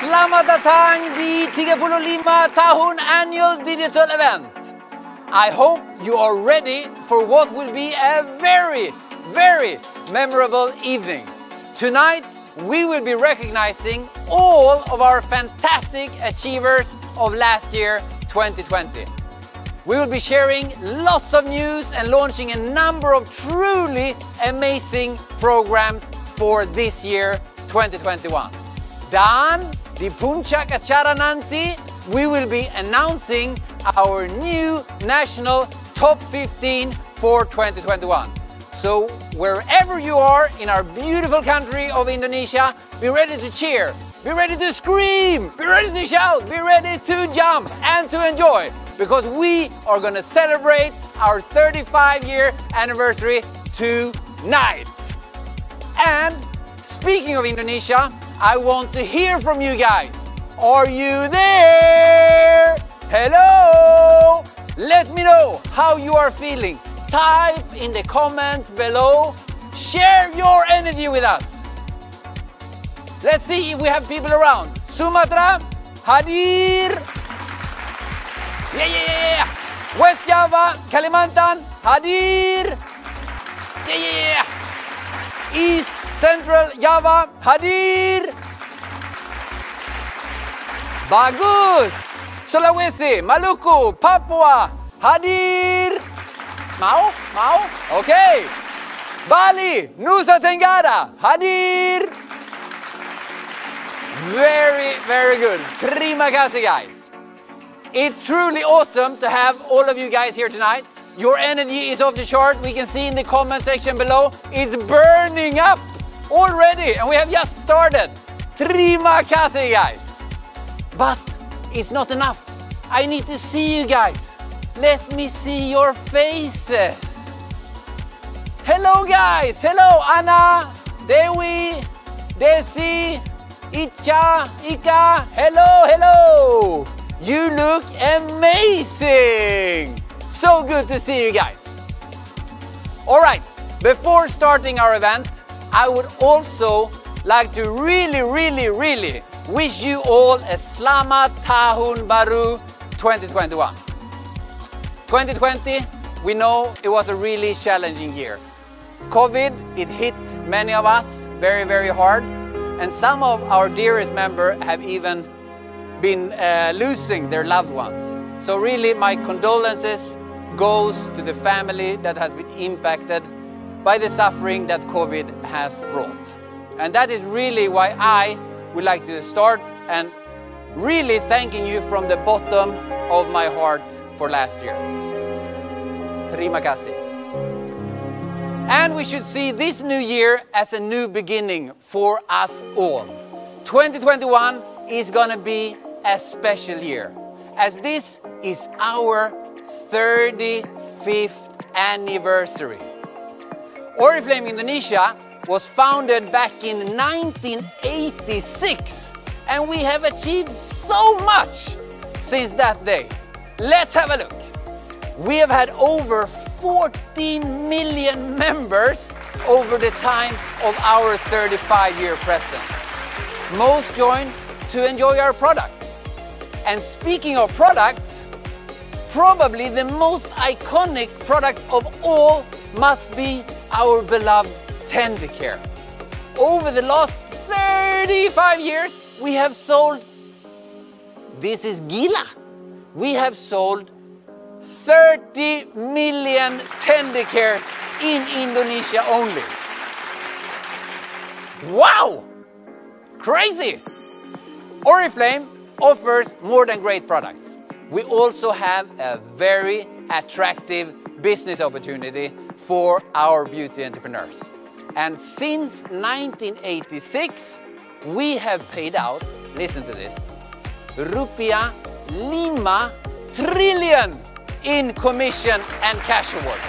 Selamat datang di 35 tahun annual digital event. I hope you are ready for what will be a very, very memorable evening. Tonight, we will be recognizing all of our fantastic achievers of last year, 2020. We will be sharing lots of news and launching a number of truly amazing programs for this year, 2021. Dan di puncak acara nanti, we will be announcing our new national top 15 for 2021. So wherever you are in our beautiful country of Indonesia, be ready to cheer, be ready to scream, be ready to shout, be ready to jump and to enjoy, because we are going to celebrate our 35-year anniversary tonight. And speaking of Indonesia, I want to hear from you guys. Are you there? Hello! Let me know how you are feeling. Type in the comments below. Share your energy with us. Let's see if we have people around. Sumatra, hadir. Yeah. West Java, Kalimantan, hadir. Yeah. East Central Java, hadir. Bagus. Sulawesi, Maluku, Papua, hadir. Mau? Okay. Bali, Nusa Tenggara, hadir. Very, very good. Terima kasih, guys. It's truly awesome to have all of you guys here tonight. Your energy is off the chart. We can see in the comment section below. It's burning up already, and we have just started. Terima kasih, guys. But it's not enough. I need to see you guys. Let me see your faces. Hello, guys. Hello, Anna, Dewi, Desi, Icha, Ika. Hello. You look amazing. So good to see you guys. All right, before starting our event, I would also like to really wish you all a Selamat Tahun Baru 2021. 2020, we know it was a really challenging year. COVID, it hit many of us very, very hard, and some of our dearest members have even been losing their loved ones. So really, my condolences goes to the family that has been impacted by the suffering that COVID has brought. And that is really why I would like to start and really thanking you from the bottom of my heart for last year. Terima kasih. And we should see this new year as a new beginning for us all. 2021 is gonna be a special year, as this is our 35th anniversary. Oriflame Indonesia was founded back in 1986, and we have achieved so much since that day. Let's have a look. We have had over 14 million members over the time of our 35-year presence. Most joined to enjoy our products. And speaking of products, probably the most iconic product of all must be our beloved Tendicare. Over the last 35 years, we have sold, this is gila, we have sold 30 million Tendicares in Indonesia only. Wow! Crazy! Oriflame offers more than great products. We also have a very attractive business opportunity for our beauty entrepreneurs. And since 1986, we have paid out, listen to this, Rupiah 5 trillion in commission and cash awards.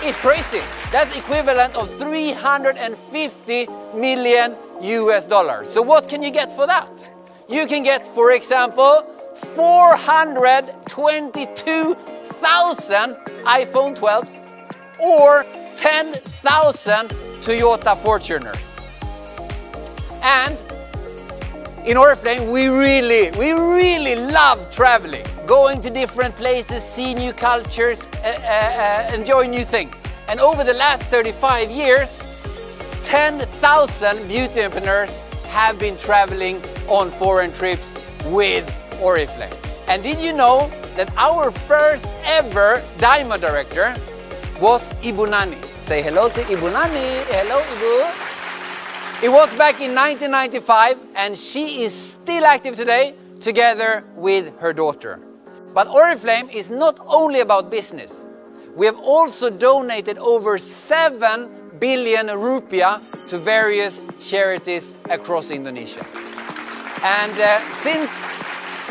It's crazy. That's equivalent of 350 million US dollars. So what can you get for that? You can get, for example, 422,000 iPhone 12s or 10,000 Toyota Fortuners. And In Oriflame, we really love traveling, going to different places, see new cultures, enjoy new things. And over the last 35 years, 10,000 beauty entrepreneurs have been traveling on foreign trips with Oriflame. And did you know that our first ever Diamond Director was Ibu Nani? Say hello to Ibu Nani. Hello, Ibu. It was back in 1995, and she is still active today together with her daughter. But Oriflame is not only about business. We have also donated over 7 billion rupiah to various charities across Indonesia. And since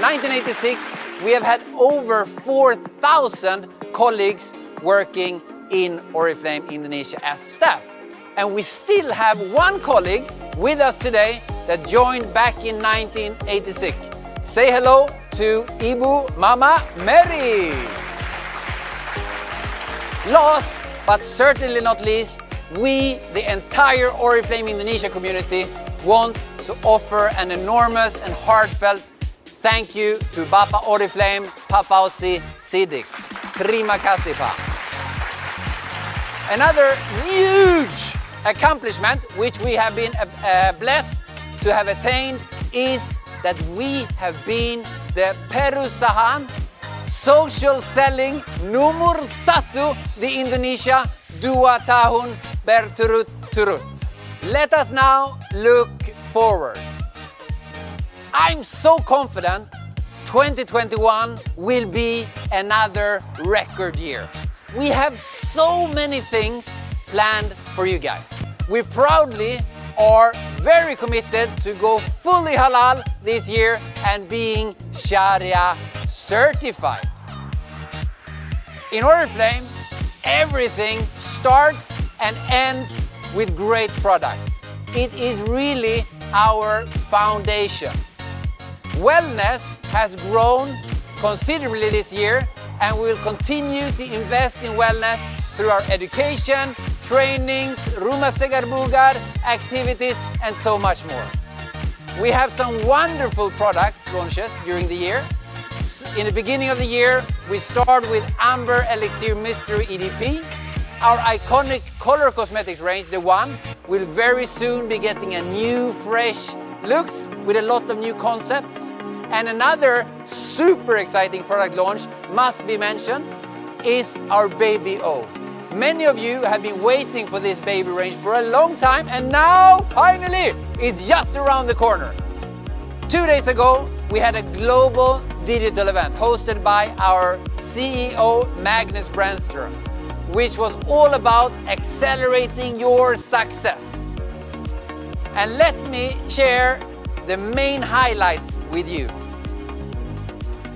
1986, we have had over 4,000 colleagues working in Oriflame Indonesia as staff. And we still have one colleague with us today that joined back in 1986. Say hello to Ibu Mama Mary. Last but certainly not least, we, the entire Oriflame Indonesia community, want to offer an enormous and heartfelt thank you to Bapak Oriflame, Pak Fauzi Siddiq. Terima kasih, Pak. Another huge accomplishment which we have been blessed to have attained is that we have been the perusahaan social selling nomor 1 di Indonesia 2 tahun berturut-turut. Let us now look forward. I'm so confident 2021 will be another record year. We have so many things planned for you guys. We proudly are very committed to go fully halal this year and being Sharia certified. In Oriflame, everything starts and ends with great products. It is really our foundation. Wellness has grown considerably this year, and we will continue to invest in wellness through our education, trainings, Rumah Segar Bugar, activities, and so much more. We have some wonderful products launches during the year. In the beginning of the year, we start with Amber Elixir Mystery EDP. Our iconic color cosmetics range, The One, will very soon be getting a new, fresh looks with a lot of new concepts. And another super exciting product launch must be mentioned is our Baby O. Many of you have been waiting for this baby range for a long time, and now, finally, it's just around the corner. 2 days ago, we had a global digital event hosted by our CEO, Magnus Brandström, which was all about accelerating your success. And let me share the main highlights with you.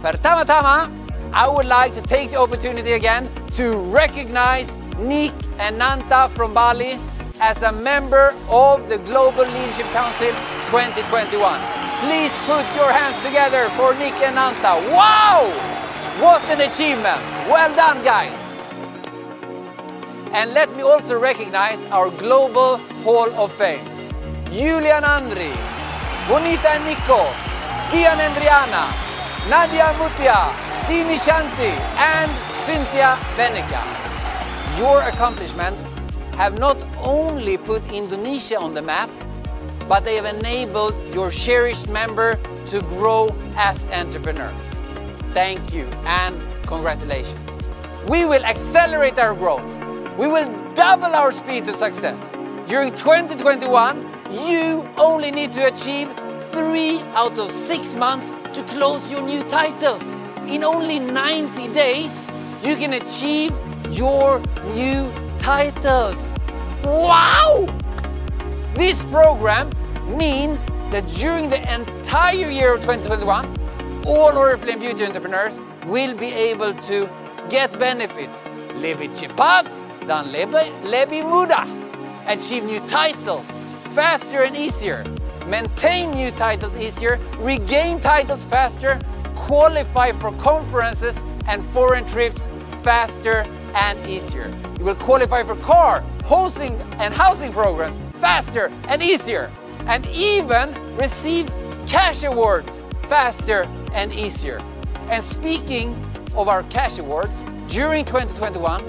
Pertama-tama, I would like to take the opportunity again to recognize Nick and Nanta from Bali as a member of the Global Leadership Council 2021. Please put your hands together for Nick and Nanta. Wow! What an achievement! Well done, guys! And let me also recognize our Global Hall of Fame. Julian Andri, Bonita and Nico, Dian Andriana, Nadia Mutia, Dini Shanti, and Cynthia Benica. Your accomplishments have not only put Indonesia on the map, but they have enabled your cherished member to grow as entrepreneurs. Thank you and congratulations. We will accelerate our growth. We will double our speed to success. During 2021, you only need to achieve 3 out of 6 months to close your new titles. In only 90 days, you can achieve your new titles. Wow! This program means that during the entire year of 2021, all Oriflame beauty entrepreneurs will be able to get benefits. Lebih cepat dan lebih mudah. Achieve new titles faster and easier. Maintain new titles easier. Regain titles faster. Qualify for conferences and foreign trips faster and easier. You will qualify for car, hosting and housing programs faster and easier. And even receive cash awards faster and easier. And speaking of our cash awards, during 2021,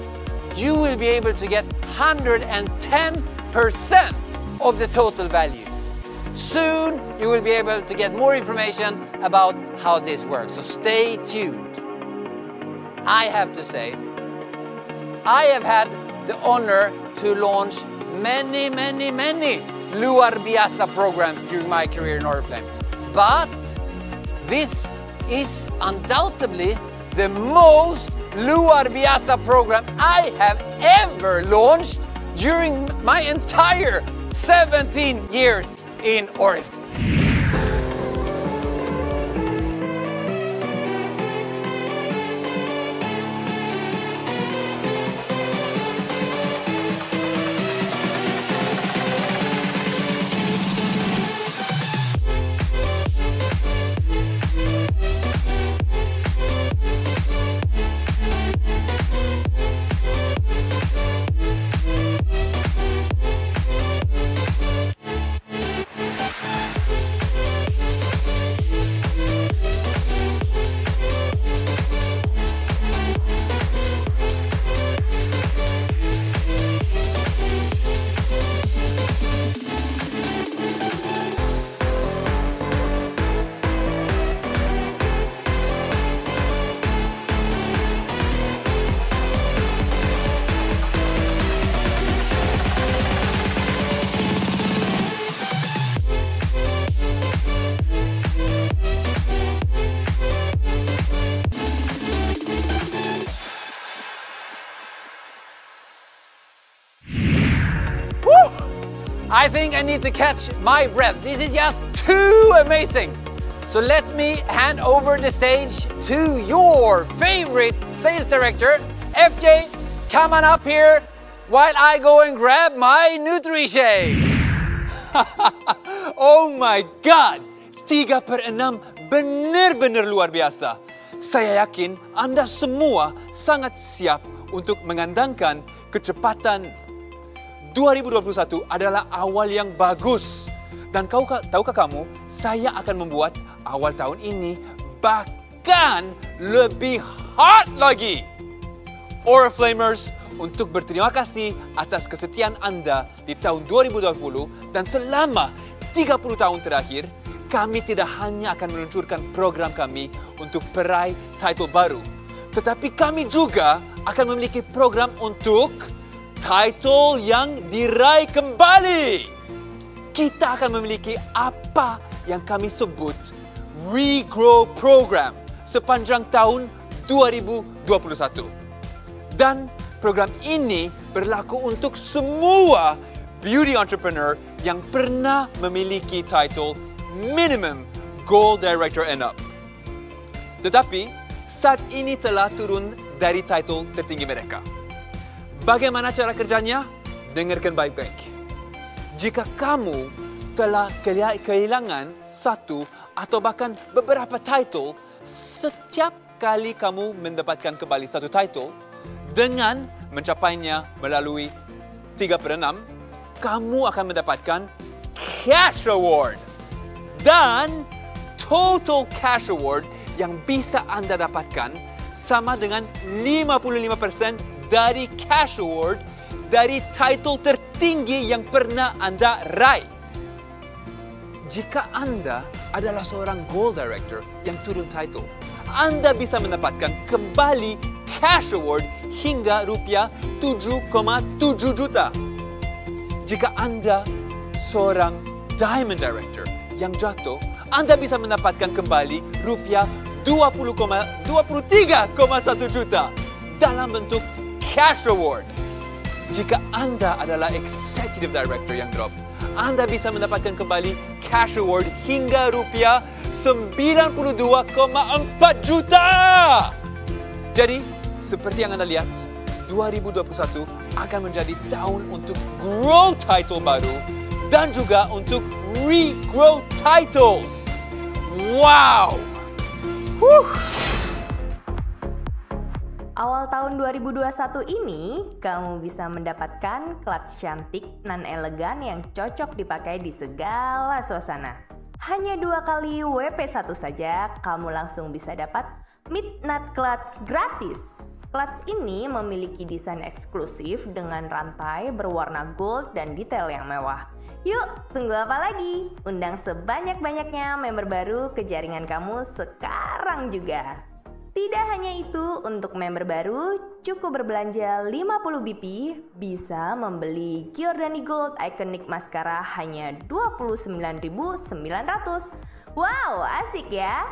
you will be able to get 110% of the total value. Soon, you will be able to get more information about how this works, so stay tuned. I have to say, I have had the honor to launch many Luar Biasa programs during my career in Oriflame. But this is undoubtedly the most Luar Biasa program I have ever launched during my entire 17 years in Oriflame. I think I need to catch my breath. This is just too amazing. So let me hand over the stage to your favorite sales director, FJ. Come on up here while I go and grab my NutriShake. Oh my God! 3/6 benar-benar luar biasa. Saya yakin anda semua sangat siap untuk mengandangkan kecepatan. 2021 adalah awal yang bagus. Dan tahukah kamu, saya akan membuat awal tahun ini bahkan lebih hot lagi. Oriflamers, untuk berterima kasih atas kesetiaan anda di tahun 2020 dan selama 30 tahun terakhir, kami tidak hanya akan meluncurkan program kami untuk peraih title baru, tetapi kami juga akan memiliki program untuk title yang diraih kembali. Kita akan memiliki apa yang kami sebut Regrow Program sepanjang tahun 2021. Dan program ini berlaku untuk semua beauty entrepreneur yang pernah memiliki title Minimum Gold Director and Up. Tetapi saat ini telah turun dari title tertinggi mereka. Bagaimana cara kerjanya? Dengarkan baik-baik. Jika kamu telah kehilangan satu atau bahkan beberapa title, setiap kali kamu mendapatkan kembali satu title, dengan mencapainya melalui 3/6, kamu akan mendapatkan Cash Award. Dan total Cash Award yang bisa anda dapatkan sama dengan 55% dari Cash Award dari title tertinggi yang pernah anda raih. Jika anda adalah seorang Gold Director yang turun title, anda bisa mendapatkan kembali Cash Award hingga rupiah 7,7 juta. Jika anda seorang Diamond Director yang jatuh, anda bisa mendapatkan kembali rupiah 23,1 juta dalam bentuk Cash Award. Jika anda adalah Executive Director yang drop, anda bisa mendapatkan kembali Cash Award hingga rupiah 92,4 juta. Jadi, seperti yang anda lihat, 2021 akan menjadi tahun untuk grow title baru dan juga untuk regrow titles. Wow! Awal tahun 2021 ini, kamu bisa mendapatkan clutch cantik nan elegan yang cocok dipakai di segala suasana. Hanya 2 kali WP1 saja, kamu langsung bisa dapat Midnight Clutch gratis. Clutch ini memiliki desain eksklusif dengan rantai berwarna gold dan detail yang mewah. Yuk, tunggu apa lagi? Undang sebanyak-banyaknya member baru ke jaringan kamu sekarang juga. Tidak hanya itu, untuk member baru cukup berbelanja 50 BP bisa membeli Giordani Gold Iconic Mascara hanya 29.900. Wow, asik ya!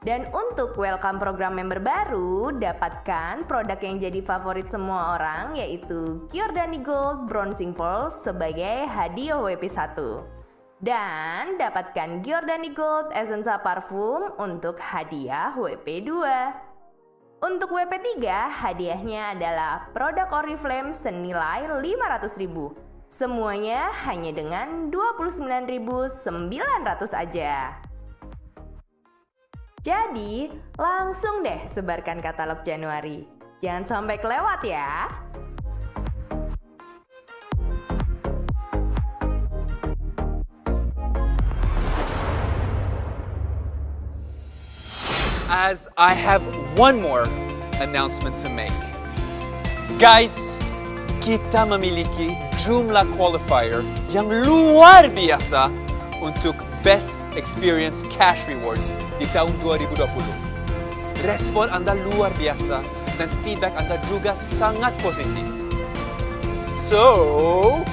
Dan untuk welcome program member baru, dapatkan produk yang jadi favorit semua orang, yaitu Giordani Gold Bronzing Pearl sebagai hadiah WP1. Dan dapatkan Giordani Gold Essenza Parfum untuk hadiah WP2. Untuk WP3, hadiahnya adalah produk Oriflame senilai 500.000. Semuanya hanya dengan 29.900 aja. Jadi, langsung deh sebarkan katalog Januari. Jangan sampai kelewat ya. As I have one more announcement to make. Guys, kita memiliki jumlah qualifier yang luar biasa untuk Best Experience Cash Rewards di tahun 2020. Respon Anda luar biasa dan feedback Anda juga sangat positif. So,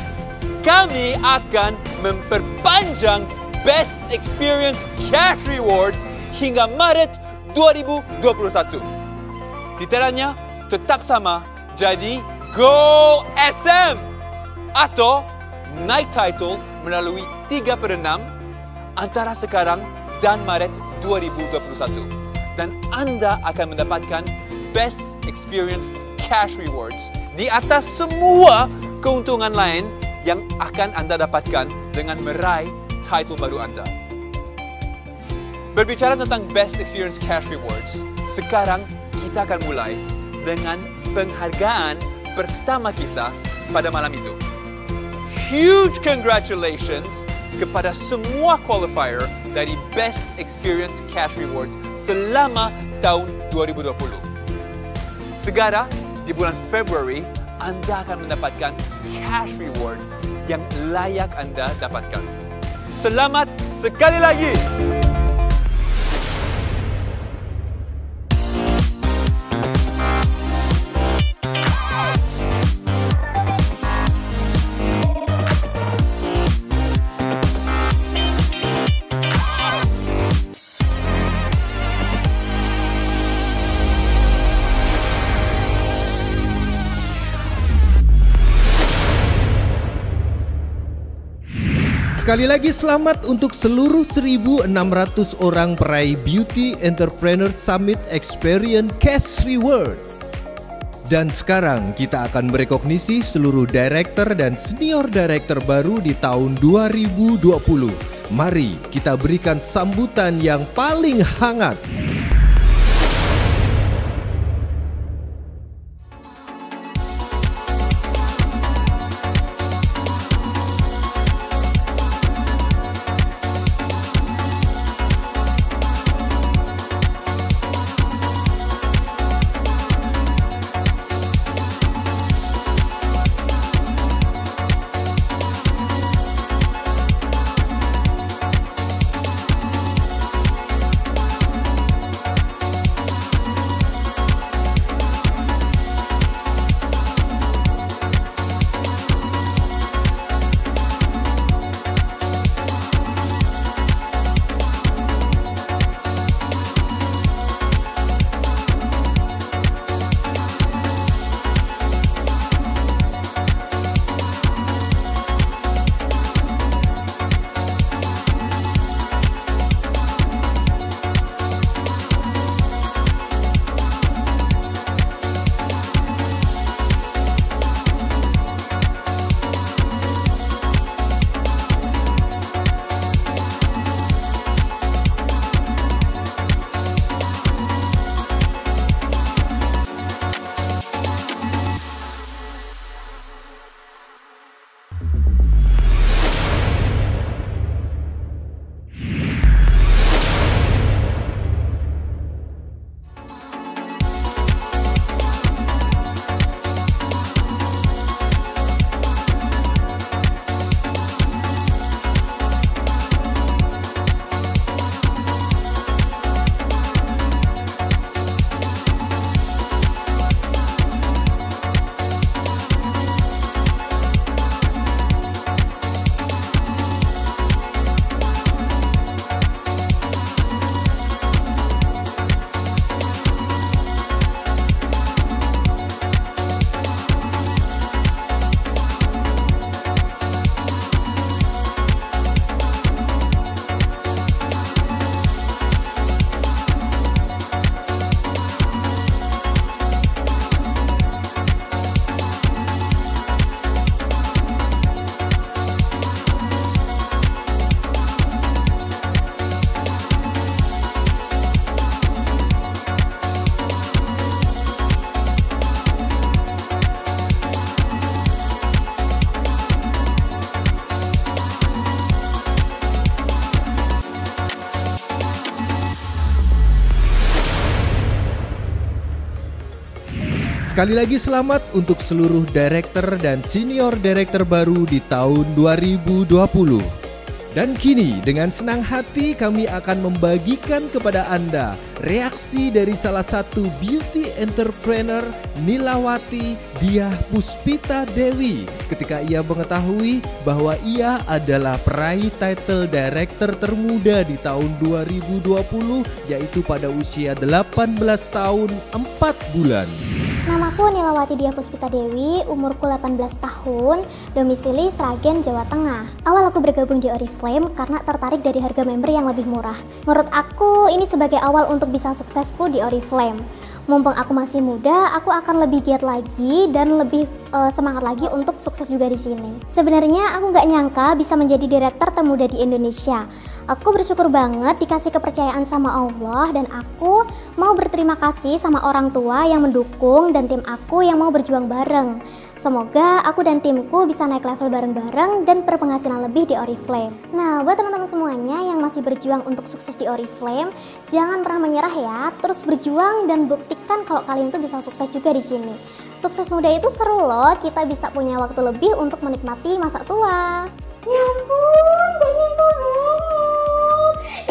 kami akan memperpanjang Best Experience Cash Rewards hingga Maret 2021. Kriteria tetap sama, jadi Go SM! Atau naik title melalui 3/6 antara sekarang dan Maret 2021. Dan Anda akan mendapatkan Best Experience Cash Rewards di atas semua keuntungan lain yang akan Anda dapatkan dengan meraih title baru Anda. Berbicara tentang Best Experience Cash Rewards, sekarang kita akan mulai dengan penghargaan pertama kita pada malam itu. Huge congratulations kepada semua qualifier dari Best Experience Cash Rewards selama tahun 2020. Segera di bulan Februari, Anda akan mendapatkan cash reward yang layak Anda dapatkan. Selamat sekali lagi! Sekali lagi selamat untuk seluruh 1.600 orang peraih Beauty Entrepreneur Summit Experience Cash Reward. Dan sekarang kita akan merekognisi seluruh director dan senior director baru di tahun 2020. Mari kita berikan sambutan yang paling hangat. Sekali lagi selamat untuk seluruh director dan senior director baru di tahun 2020. Dan kini dengan senang hati kami akan membagikan kepada Anda reaksi dari salah satu beauty entrepreneur Nilawati Diah Puspita Dewi ketika ia mengetahui bahwa ia adalah peraih title director termuda di tahun 2020, yaitu pada usia 18 tahun 4 bulan. Namaku Nilawati Diah Puspita Dewi, umurku 18 tahun, domisili Sragen, Jawa Tengah. Awal aku bergabung di Oriflame karena tertarik dari harga member yang lebih murah. Menurut aku ini sebagai awal untuk bisa suksesku di Oriflame. Mumpung aku masih muda, aku akan lebih giat lagi dan lebih semangat lagi untuk sukses juga di sini. Sebenarnya aku nggak nyangka bisa menjadi direktur termuda di Indonesia. Aku bersyukur banget dikasih kepercayaan sama Allah dan aku mau berterima kasih sama orang tua yang mendukung dan tim aku yang mau berjuang bareng. Semoga aku dan timku bisa naik level bareng-bareng dan berpenghasilan lebih di Oriflame. Nah, buat teman-teman semuanya yang masih berjuang untuk sukses di Oriflame, jangan pernah menyerah ya. Terus berjuang dan buktikan kalau kalian tuh bisa sukses juga di sini. Sukses muda itu seru loh, kita bisa punya waktu lebih untuk menikmati masa tua. Ya ampun, banyak banget.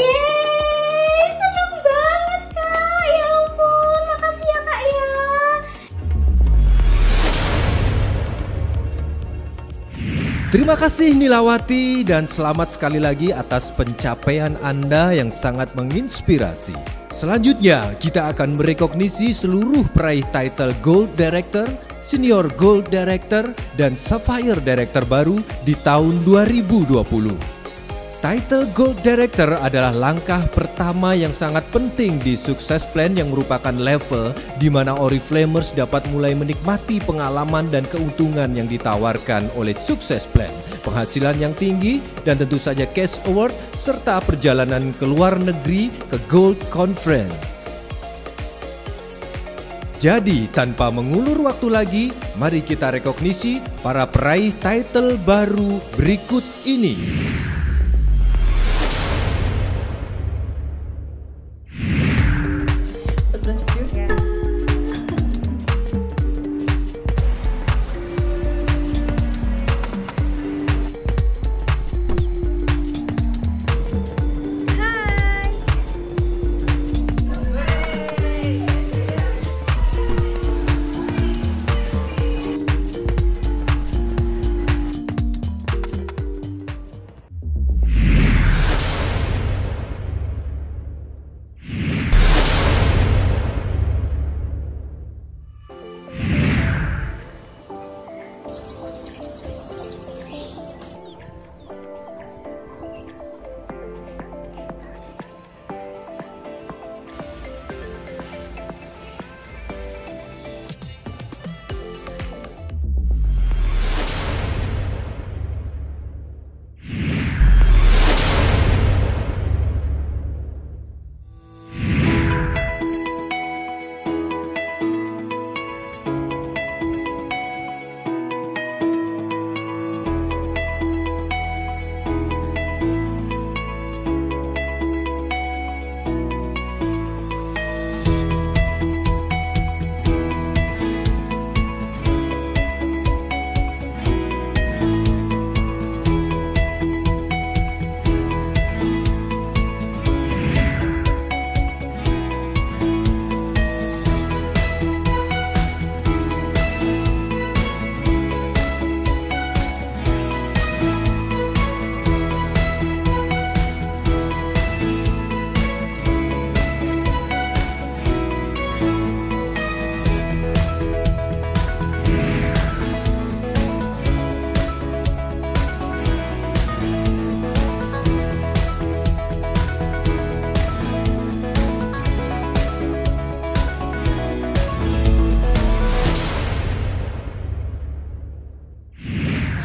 Yeay, seneng banget Kak. Ya ampun, makasih ya Kak ya. Terima kasih Nilawati dan selamat sekali lagi atas pencapaian Anda yang sangat menginspirasi. Selanjutnya kita akan merekognisi seluruh peraih title Gold Director, Senior Gold Director, dan Sapphire Director baru di tahun 2020. Title Gold Director adalah langkah pertama yang sangat penting di Success Plan yang merupakan level di mana Oriflamers dapat mulai menikmati pengalaman dan keuntungan yang ditawarkan oleh Success Plan, penghasilan yang tinggi, dan tentu saja cash award serta perjalanan ke luar negeri ke Gold Conference. Jadi tanpa mengulur waktu lagi, mari kita rekognisi para peraih title baru berikut ini.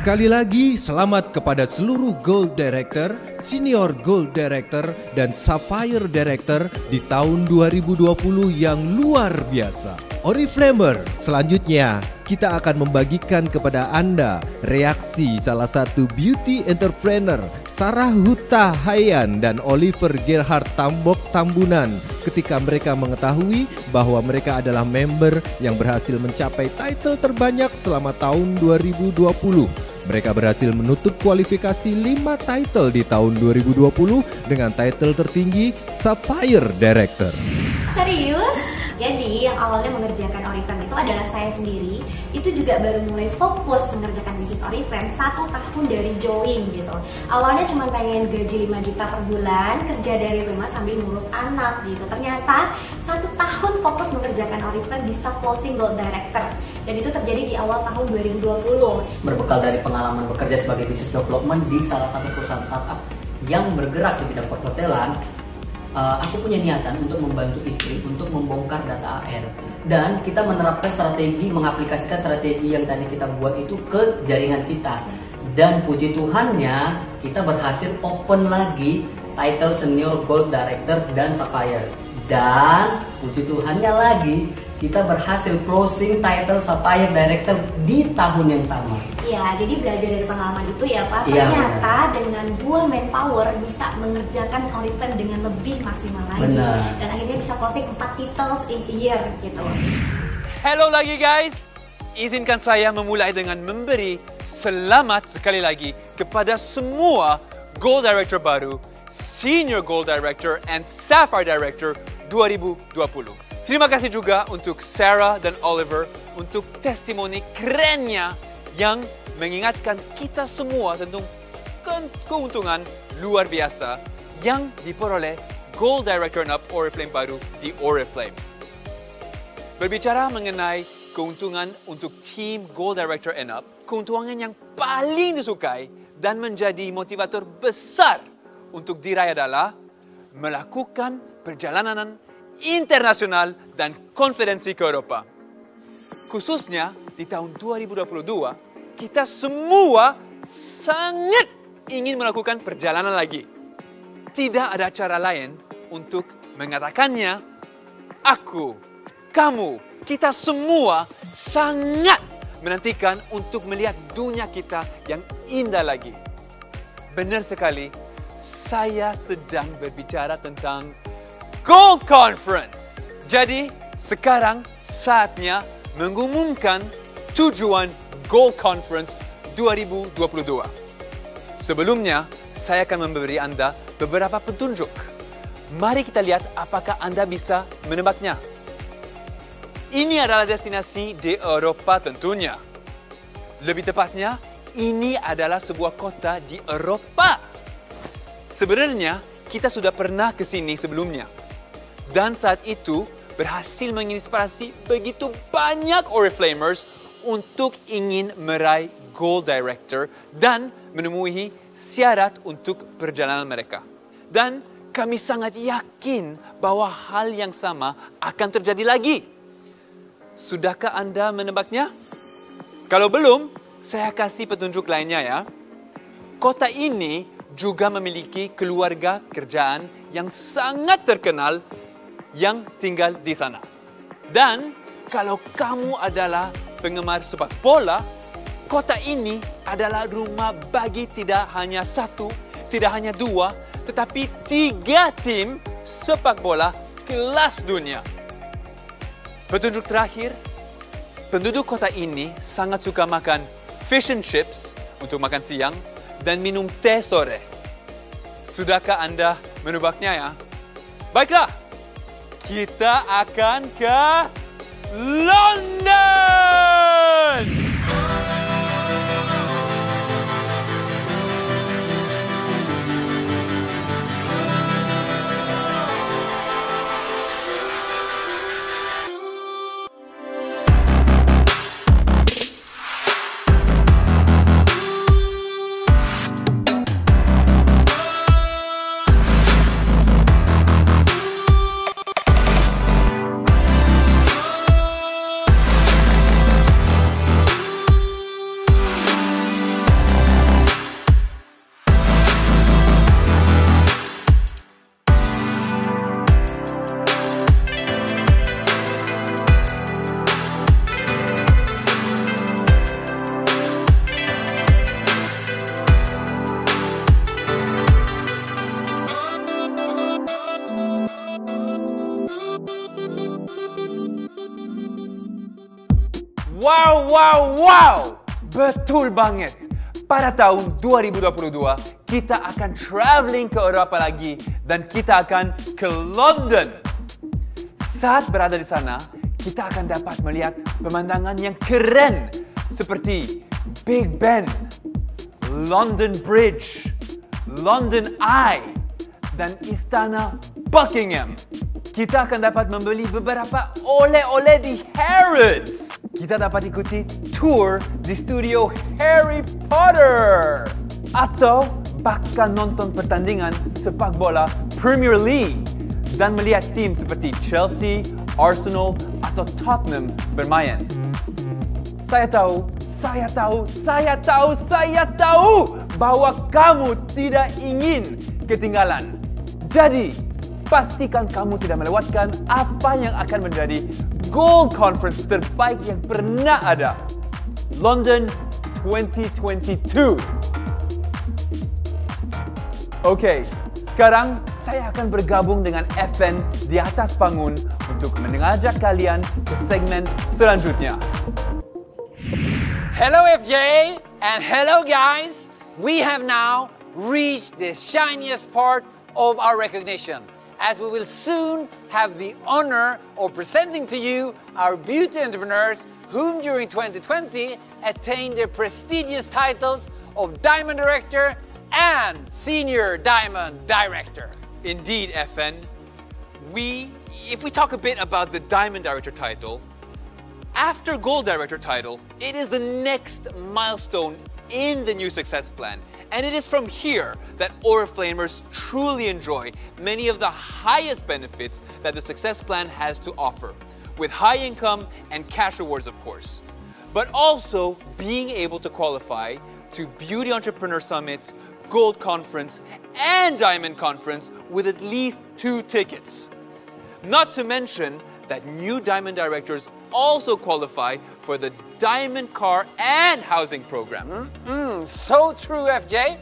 Sekali lagi selamat kepada seluruh Gold Director, Senior Gold Director, dan Sapphire Director di tahun 2020 yang luar biasa. Oriflamer, selanjutnya kita akan membagikan kepada Anda reaksi salah satu beauty entrepreneur Sarah Huta Hayan dan Oliver Gerhard Tambok Tambunan ketika mereka mengetahui bahwa mereka adalah member yang berhasil mencapai title terbanyak selama tahun 2020. Mereka berhasil menutup kualifikasi 5 title di tahun 2020 dengan title tertinggi Sapphire Director. Serius? Jadi yang awalnya mengerjakan Oriflame itu adalah saya sendiri. Itu juga baru mulai fokus mengerjakan bisnis Oriflame 1 tahun dari join gitu. Awalnya cuma pengen gaji 5 juta per bulan, kerja dari rumah sambil ngurus anak gitu. Ternyata 1 tahun fokus mengerjakan Oriflame bisa closing gold director. Dan itu terjadi di awal tahun 2020. Berbekal dari pengalaman bekerja sebagai business development di salah satu perusahaan startup yang bergerak di bidang perhotelan, aku punya niatan untuk membantu istri untuk membongkar data AR, dan kita menerapkan strategi, mengaplikasikan strategi yang tadi kita buat itu ke jaringan kita. Dan puji Tuhannya kita berhasil open lagi title Senior Gold Director dan Sapphire. Dan puji Tuhannya lagi kita berhasil closing title Sapphire Director di tahun yang sama. Iya, jadi belajar dari pengalaman itu ya Pak. Iya, Ternyata dengan dual manpower bisa mengerjakan Oriflame dengan lebih maksimal lagi. Benar. Dan akhirnya bisa closing 4 titles in a year gitu. Hello lagi guys. Izinkan saya memulai dengan memberi selamat sekali lagi kepada semua Gold Director baru, Senior Gold Director, and Sapphire Director 2020. Terima kasih juga untuk Sarah dan Oliver untuk testimoni kerennya yang mengingatkan kita semua tentang keuntungan luar biasa yang diperoleh Gold Director and Up Oriflame baru di Oriflame. Berbicara mengenai keuntungan untuk tim Gold Director and Up, keuntungan yang paling disukai dan menjadi motivator besar untuk diraih adalah melakukan perjalanan internasional dan konferensi ke Eropa. Khususnya di tahun 2022, kita semua sangat ingin melakukan perjalanan lagi. Tidak ada cara lain untuk mengatakannya. Aku, kamu, kita semua sangat menantikan untuk melihat dunia kita yang indah lagi. Benar sekali, saya sedang berbicara tentang Gold Conference. Jadi, sekarang saatnya mengumumkan tujuan Gold Conference 2022. Sebelumnya, saya akan memberi Anda beberapa petunjuk. Mari kita lihat apakah Anda bisa menebaknya. Ini adalah destinasi di Eropa tentunya. Lebih tepatnya, ini adalah sebuah kota di Eropa. Sebenarnya, kita sudah pernah ke sini sebelumnya. Dan saat itu berhasil menginspirasi begitu banyak Oriflamers untuk ingin meraih Gold Director dan memenuhi syarat untuk perjalanan mereka. Dan kami sangat yakin bahwa hal yang sama akan terjadi lagi. Sudahkah Anda menebaknya? Kalau belum, saya kasih petunjuk lainnya ya. Kota ini juga memiliki keluarga kerjaan yang sangat terkenal yang tinggal di sana. Dan kalau kamu adalah penggemar sepak bola, kota ini adalah rumah bagi tidak hanya 1, tidak hanya 2, tetapi 3 tim sepak bola kelas dunia. Petunjuk terakhir, penduduk kota ini sangat suka makan fish and chips untuk makan siang dan minum teh sore. Sudahkah Anda menebaknya ya? Baiklah, kita akan ke London! Wow! Betul banget. Pada tahun 2022, kita akan traveling ke Eropa lagi dan kita akan ke London. Saat berada di sana, kita akan dapat melihat pemandangan yang keren seperti Big Ben, London Bridge, London Eye, dan Istana Buckingham. Kita akan dapat membeli beberapa oleh-oleh di Harrods. Kita dapat ikuti tour di studio Harry Potter. Atau bahkan nonton pertandingan sepak bola Premier League dan melihat tim seperti Chelsea, Arsenal, atau Tottenham bermain. Saya tahu bahwa kamu tidak ingin ketinggalan. Jadi, pastikan kamu tidak melewatkan apa yang akan menjadi Gold Conference terbaik yang pernah ada. London 2022. Oke, sekarang saya akan bergabung dengan FN di atas panggung untuk mengajak kalian ke segmen selanjutnya. Hello FJ and hello guys. We have now reached the shiniest part of our recognition, as we will soon have the honor of presenting to you our beauty entrepreneurs whom during 2020 attained the prestigious titles of Diamond Director and Senior Diamond Director. Indeed, FN. If we talk a bit about the Diamond Director title, after Gold Director title, it is the next milestone in the new success plan. And it is from here that Oriflamers truly enjoy many of the highest benefits that the success plan has to offer, with high income and cash rewards, of course. But also being able to qualify to Beauty Entrepreneur Summit, Gold Conference, and Diamond Conference with at least 2 tickets. Not to mention that new Diamond Directors also qualify for the Diamond Car and Housing Program. So true, FJ.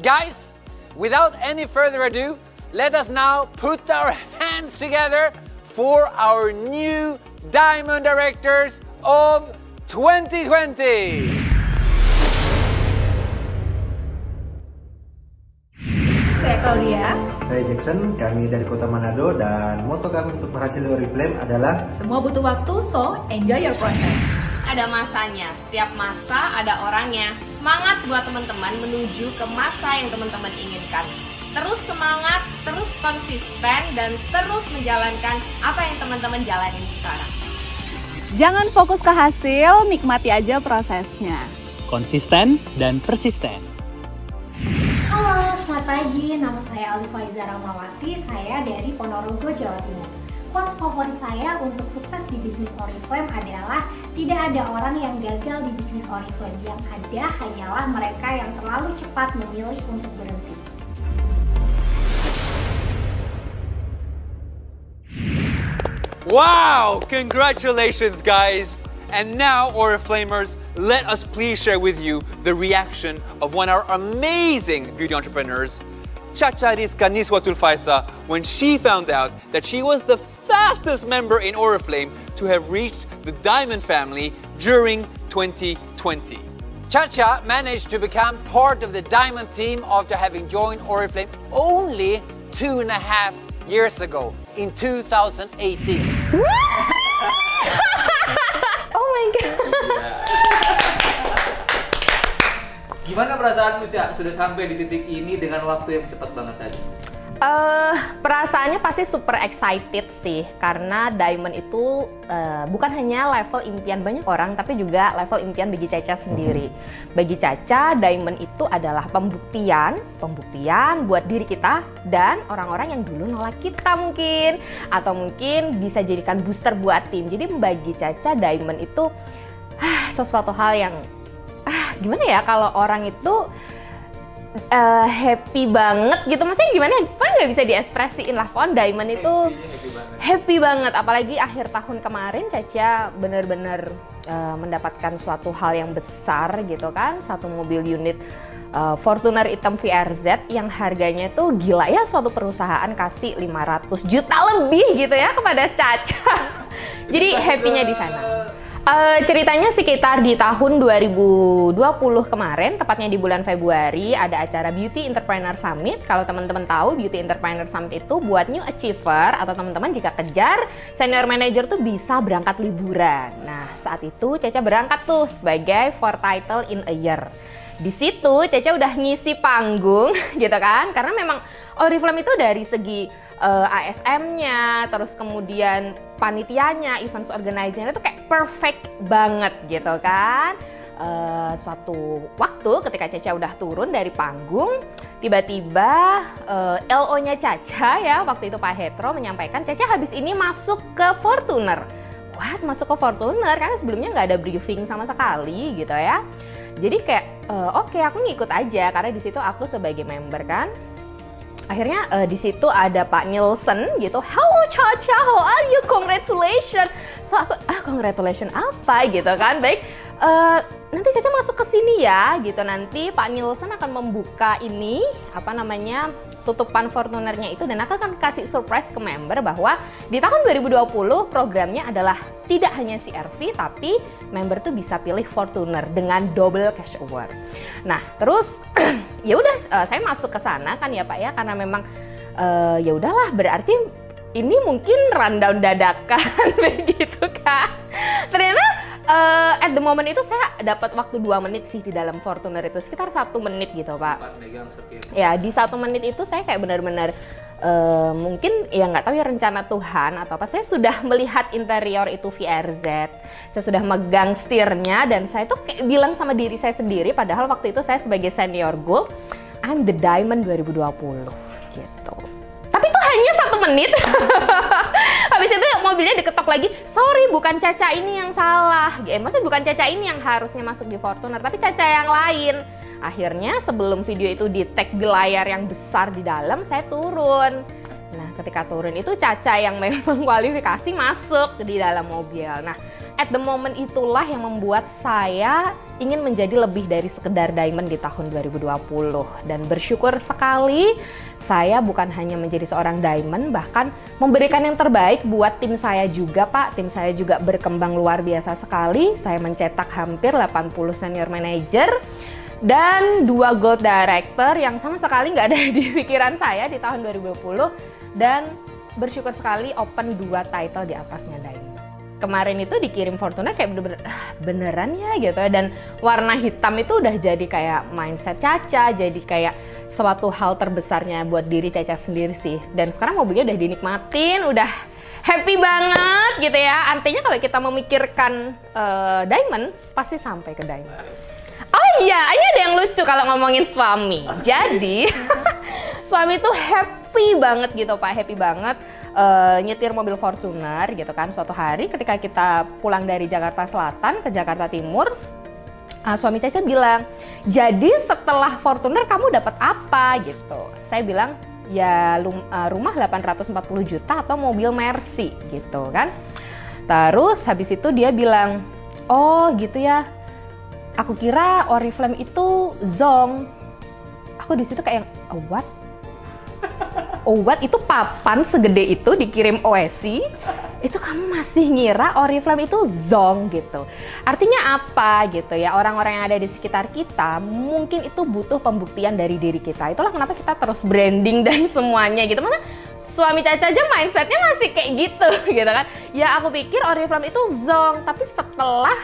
Guys, without any further ado, let us now put our hands together for our new Diamond Directors of 2020. Saya Claudia. Saya Jackson, kami dari Kota Manado, dan moto kami untuk berhasil di Oriflame adalah Semua butuh waktu, so enjoy your process. Ada masanya, setiap masa ada orangnya. Semangat buat teman-teman menuju ke masa yang teman-teman inginkan. Terus semangat, terus konsisten, dan terus menjalankan apa yang teman-teman jalanin sekarang. Jangan fokus ke hasil, nikmati aja prosesnya. Konsisten dan persisten. Halo, selamat pagi. Nama saya Alifaiza Ramawati. Saya dari Ponorogo, Jawa Timur. Quotes favorit saya untuk sukses di bisnis Oriflame adalah tidak ada orang yang gagal di bisnis Oriflame. Yang ada hanyalah mereka yang terlalu cepat memilih untuk berhenti. Wow! Congratulations, guys! And now, Oriflamers, let us please share with you the reaction of one of our amazing beauty entrepreneurs, Chacha Rizka Niswatul Faisa, when she found out that she was the fastest member in Oriflame to have reached the Diamond family during 2020. Chacha managed to become part of the Diamond team after having joined Oriflame only 2.5 years ago, in 2018. Oh my god. Gimana perasaanmu, Cak, sudah sampai di titik ini dengan waktu yang cepat banget tadi? Perasaannya pasti super excited sih, karena Diamond itu bukan hanya level impian banyak orang, tapi juga level impian bagi Caca sendiri. Bagi Caca, Diamond itu adalah pembuktian buat diri kita dan orang-orang yang dulu nolak kita mungkin, atau mungkin bisa jadikan booster buat tim. Jadi bagi Caca, Diamond itu sesuatu hal yang gimana ya, kalau orang itu happy banget gitu, maksudnya gimana? Kan nggak bisa diekspresiin lah. Pokoknya Diamond itu happy banget. Apalagi akhir tahun kemarin Caca benar-benar mendapatkan suatu hal yang besar gitu kan, satu mobil unit Fortuner hitam VRZ yang harganya tuh gila ya, suatu perusahaan kasih 500 juta lebih gitu ya kepada Caca. Jadi happy-nya di sana. Ceritanya sekitar di tahun 2020 kemarin, tepatnya di bulan Februari, ada acara Beauty Entrepreneur Summit. Kalau teman-teman tahu, Beauty Entrepreneur Summit itu buat new achiever atau teman-teman jika kejar senior manager tuh bisa berangkat liburan. Nah, saat itu Caca berangkat tuh sebagai 4 title in a year. Di situ Caca udah ngisi panggung gitu kan, karena memang Oriflame itu dari segi ASM-nya, terus kemudian panitianya, events organizer-nya itu kayak perfect banget gitu kan. Suatu waktu ketika Caca udah turun dari panggung, tiba-tiba LO-nya Caca ya, waktu itu Pak Hetro menyampaikan Caca habis ini masuk ke Fortuner. What? Masuk ke Fortuner? Karena sebelumnya nggak ada briefing sama sekali gitu ya. Jadi kayak oke, aku ngikut aja karena di situ aku sebagai member kan. Akhirnya di situ ada Pak Nielsen gitu. Hello Caca, how are you? Congratulations. So aku congratulations apa gitu kan? Baik, nanti Caca masuk ke sini ya gitu. Nanti Pak Nielsen akan membuka ini apa namanya tutupan Fortunernya itu, dan aku akan kasih surprise ke member bahwa di tahun 2020 programnya adalah tidak hanya CRV tapi member tuh bisa pilih Fortuner dengan double cash award. Nah terus ya udah saya masuk ke sana kan ya Pak ya, karena memang ya udahlah berarti ini mungkin rundown dadakan begitu kan. Ternyata at the moment itu saya dapat waktu 2 menit sih di dalam Fortuner itu, sekitar 1 menit gitu Pak. Ya di 1 menit itu saya kayak benar-benar mungkin ya nggak tahu ya rencana Tuhan atau apa, saya sudah melihat interior itu VRZ, saya sudah megang setirnya dan saya tuh kayak bilang sama diri saya sendiri, padahal waktu itu saya sebagai senior gold, I'm the diamond 2020 gitu. Tapi itu hanya 1 menit. Habis itu mobilnya diketok lagi, sorry bukan Caca ini yang salah. Maksudnya bukan Caca ini yang harusnya masuk di Fortuner, tapi Caca yang lain. Akhirnya sebelum video itu di-tag di layar yang besar di dalam, saya turun. Nah ketika turun itu Caca yang memang kualifikasi masuk di dalam mobil. Nah at the moment itulah yang membuat saya ingin menjadi lebih dari sekedar diamond di tahun 2020. Dan bersyukur sekali saya bukan hanya menjadi seorang diamond, bahkan memberikan yang terbaik buat tim saya juga Pak. Tim saya juga berkembang luar biasa sekali. Saya mencetak hampir 80 senior manager dan 2 gold director yang sama sekali nggak ada di pikiran saya di tahun 2020. Dan bersyukur sekali open 2 title di atasnya diamond. Kemarin itu dikirim Fortuner kayak bener-bener beneran ya gitu ya. Dan warna hitam itu udah jadi kayak mindset Caca, jadi kayak suatu hal terbesarnya buat diri Caca sendiri sih. Dan sekarang mobilnya udah dinikmatin, udah happy banget gitu ya. Artinya kalau kita memikirkan diamond, pasti sampai ke diamond. Oh iya, ini ada yang lucu kalau ngomongin suami. Jadi suami tuh happy banget gitu Pak, happy banget. Nyetir mobil Fortuner gitu kan. Suatu hari ketika kita pulang dari Jakarta Selatan ke Jakarta Timur, suami Caca bilang, jadi setelah Fortuner kamu dapat apa gitu. Saya bilang ya rumah 840 juta atau mobil Mercy gitu kan. Terus habis itu dia bilang, oh gitu ya, aku kira Oriflame itu zong. Aku di situ kayak what? Oh what? Itu papan segede itu dikirim OSI, itu kamu masih ngira Oriflame itu zong gitu. Artinya apa gitu ya, orang-orang yang ada di sekitar kita mungkin itu butuh pembuktian dari diri kita. Itulah kenapa kita terus branding dan semuanya gitu. Mana suami Caca aja mindsetnya masih kayak gitu gitu kan. Ya aku pikir Oriflame itu zong, tapi setelah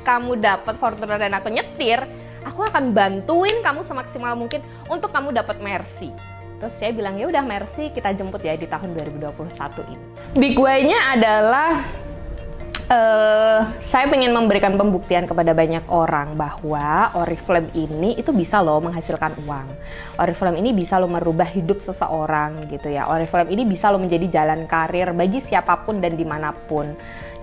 kamu dapat Fortuner dan aku nyetir, aku akan bantuin kamu semaksimal mungkin untuk kamu dapat Mercy. Terus saya bilang ya udah Mercy kita jemput ya di tahun 2021 ini. Big why-nya adalah saya ingin memberikan pembuktian kepada banyak orang bahwa Oriflame ini itu bisa loh menghasilkan uang. Oriflame ini bisa loh merubah hidup seseorang gitu ya. Oriflame ini bisa loh menjadi jalan karir bagi siapapun dan dimanapun.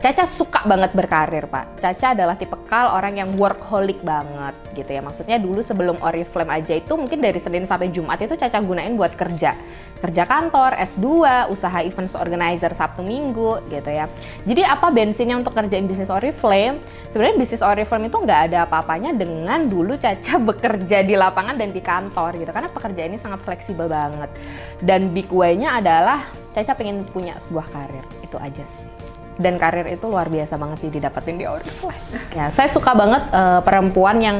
Caca suka banget berkarir Pak. Caca adalah tipikal orang yang workaholic banget gitu ya. Maksudnya dulu sebelum Oriflame aja itu mungkin dari Senin sampai Jumat itu Caca gunain buat kerja. Kerja kantor, S2, usaha events organizer Sabtu Minggu gitu ya. Jadi apa bensinnya untuk kerjain bisnis Oriflame? Sebenarnya bisnis Oriflame itu nggak ada apa-apanya dengan dulu Caca bekerja di lapangan dan di kantor gitu. Karena pekerjaan ini sangat fleksibel banget. Dan big why-nya adalah Caca pengen punya sebuah karir. Itu aja sih. dan karir itu luar biasa banget sih didapetin di Oriflame. Ya, saya suka banget perempuan yang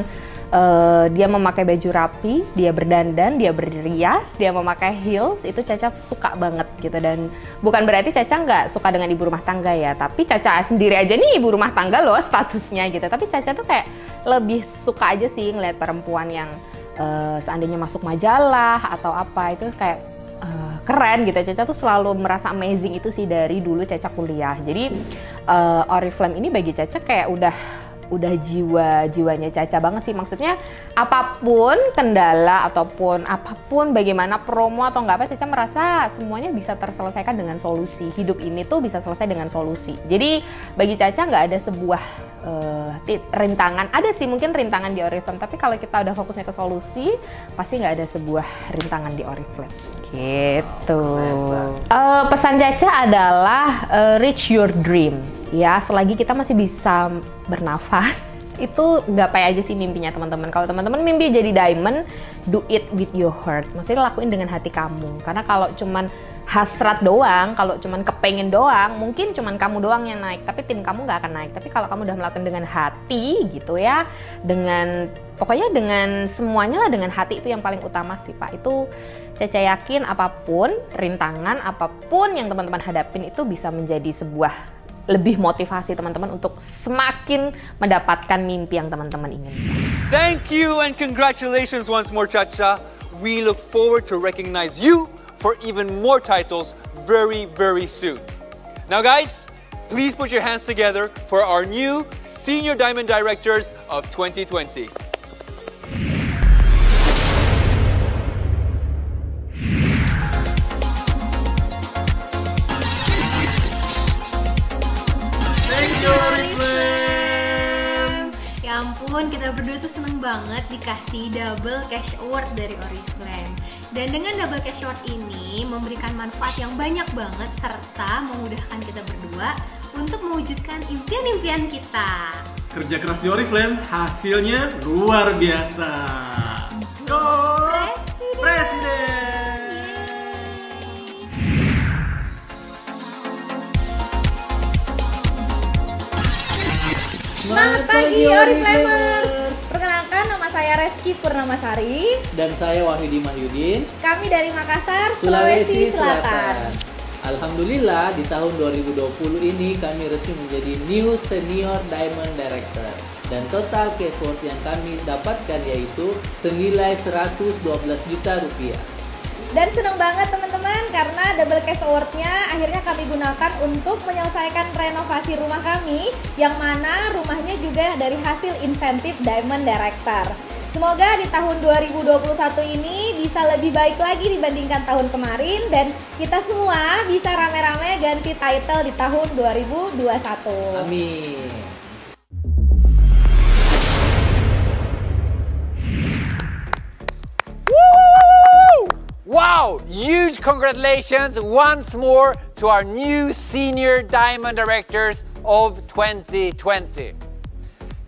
dia memakai baju rapi, dia berdandan, dia berrias, dia memakai heels, itu Caca suka banget gitu. Dan bukan berarti Caca nggak suka dengan ibu rumah tangga ya, tapi Caca sendiri aja nih ibu rumah tangga loh statusnya gitu. Tapi Caca tuh kayak lebih suka aja sih ngeliat perempuan yang seandainya masuk majalah atau apa, itu kayak keren gitu. Caca tuh selalu merasa amazing itu sih dari dulu Caca kuliah. Jadi Oriflame ini bagi Caca kayak udah jiwanya Caca banget sih. Maksudnya apapun kendala ataupun apapun bagaimana promo atau nggak apa, Caca merasa semuanya bisa terselesaikan dengan solusi. Hidup ini tuh bisa selesai dengan solusi. Jadi bagi Caca nggak ada sebuah rintangan. Ada sih mungkin rintangan di Oriflame, tapi kalau kita udah fokusnya ke solusi, pasti nggak ada sebuah rintangan di Oriflame. Gitu. Pesan Caca adalah reach your dream. Ya, selagi kita masih bisa bernafas, itu gapai aja sih mimpinya teman-teman. Kalau teman-teman mimpi jadi diamond, do it with your heart. Maksudnya lakuin dengan hati kamu. Karena kalau cuman hasrat doang, kalau cuman kepengen doang, mungkin cuman kamu doang yang naik, tapi tim kamu nggak akan naik. Tapi kalau kamu udah melakukan dengan hati gitu ya, pokoknya dengan semuanya lah, dengan hati itu yang paling utama sih Pak. Itu Caca yakin apapun, rintangan apapun yang teman-teman hadapin itu bisa menjadi sebuah lebih motivasi teman-teman untuk semakin mendapatkan mimpi yang teman-teman inginkan. Thank you and congratulations once more, Caca. We look forward to recognize you for even more titles very, very soon. Now guys, please put your hands together for our new Senior Diamond Directors of 2020. Ya ampun, kita berdua tuh seneng banget dikasih double cash award dari Oriflame. Dan dengan double cash award ini memberikan manfaat yang banyak banget serta memudahkan kita berdua untuk mewujudkan impian-impian kita. Kerja keras di Oriflame hasilnya luar biasa. Go Presiden! Selamat pagi Oriflamers. Perkenalkan, nama saya Reski Purnamasari. Dan saya Wahyudi Mahyudin. Kami dari Makassar, Sulawesi Selatan. Alhamdulillah di tahun 2020 ini kami resmi menjadi New Senior Diamond Director. Dan total cash award yang kami dapatkan yaitu senilai 112 juta rupiah. Dan senang banget teman-teman karena double cash award-nya akhirnya kami gunakan untuk menyelesaikan renovasi rumah kami, yang mana rumahnya juga dari hasil insentif Diamond Director. Semoga di tahun 2021 ini bisa lebih baik lagi dibandingkan tahun kemarin dan kita semua bisa rame-rame ganti title di tahun 2021. Amin. Wow! Huge congratulations once more to our new Senior Diamond Directors of 2020.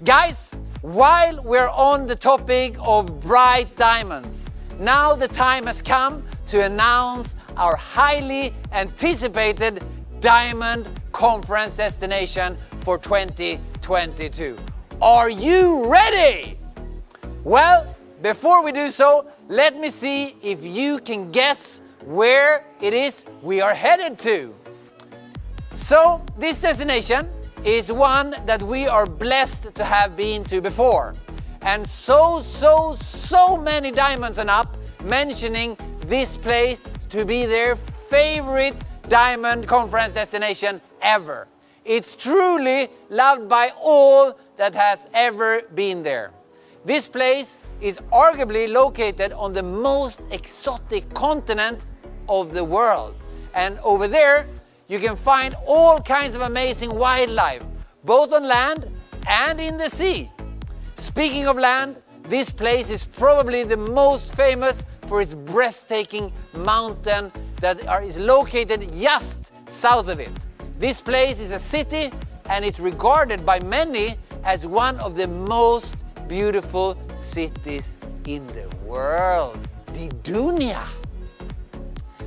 Guys, while we're on the topic of bright diamonds, now the time has come to announce our highly anticipated Diamond Conference destination for 2022. Are you ready? Well, before we do so, let me see if you can guess where it is we are headed to. So, this destination is one that we are blessed to have been to before. And so many diamonds and up mentioning this place to be their favorite diamond conference destination ever. It's truly loved by all that has ever been there. This place is arguably located on the most exotic continent of the world. And over there, you can find all kinds of amazing wildlife, both on land and in the sea. Speaking of land, this place is probably the most famous for its breathtaking mountain that is located just south of it. This place is a city and it's regarded by many as one of the most beautiful cities in the world, the Dunia.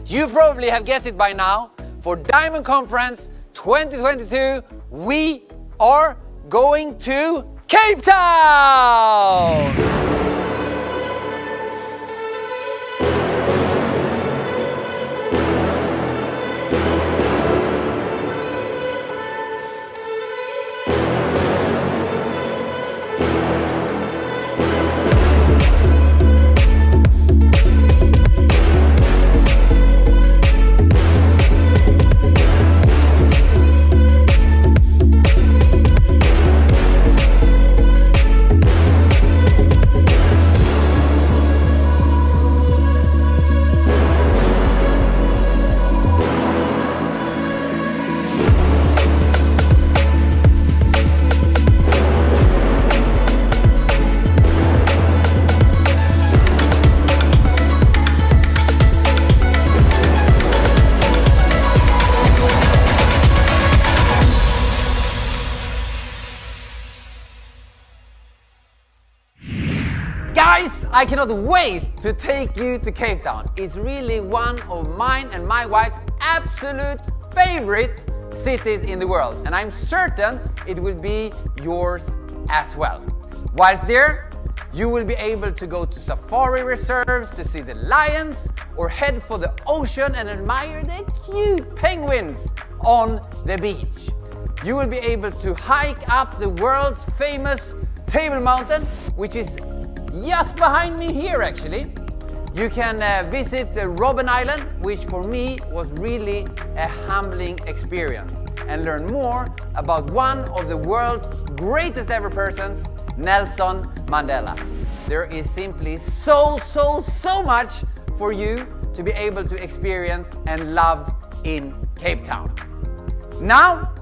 You probably have guessed it by now. For Diamond Conference 2022, we are going to Cape Town! Guys, I cannot wait to take you to Cape Town. It's really one of mine and my wife's absolute favorite cities in the world. And I'm certain it will be yours as well. Whilst there, you will be able to go to safari reserves to see the lions or head for the ocean and admire the cute penguins on the beach. You will be able to hike up the world's famous Table Mountain, which is just behind me here actually. You can visit Robben Island, which for me was really a humbling experience, and learn more about one of the world's greatest ever persons, Nelson Mandela. There is simply so much for you to be able to experience and love in Cape Town. Now,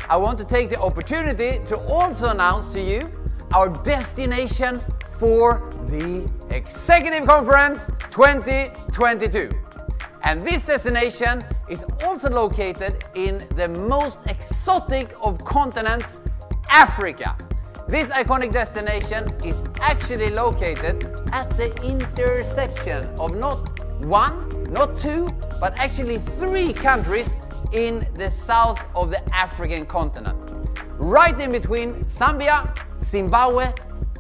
I want to take the opportunity to also announce to you our destination for the Executive Conference 2022. And this destination is also located in the most exotic of continents, Africa. This iconic destination is actually located at the intersection of not one, not two, but actually 3 countries in the south of the African continent. Right in between Zambia, Zimbabwe,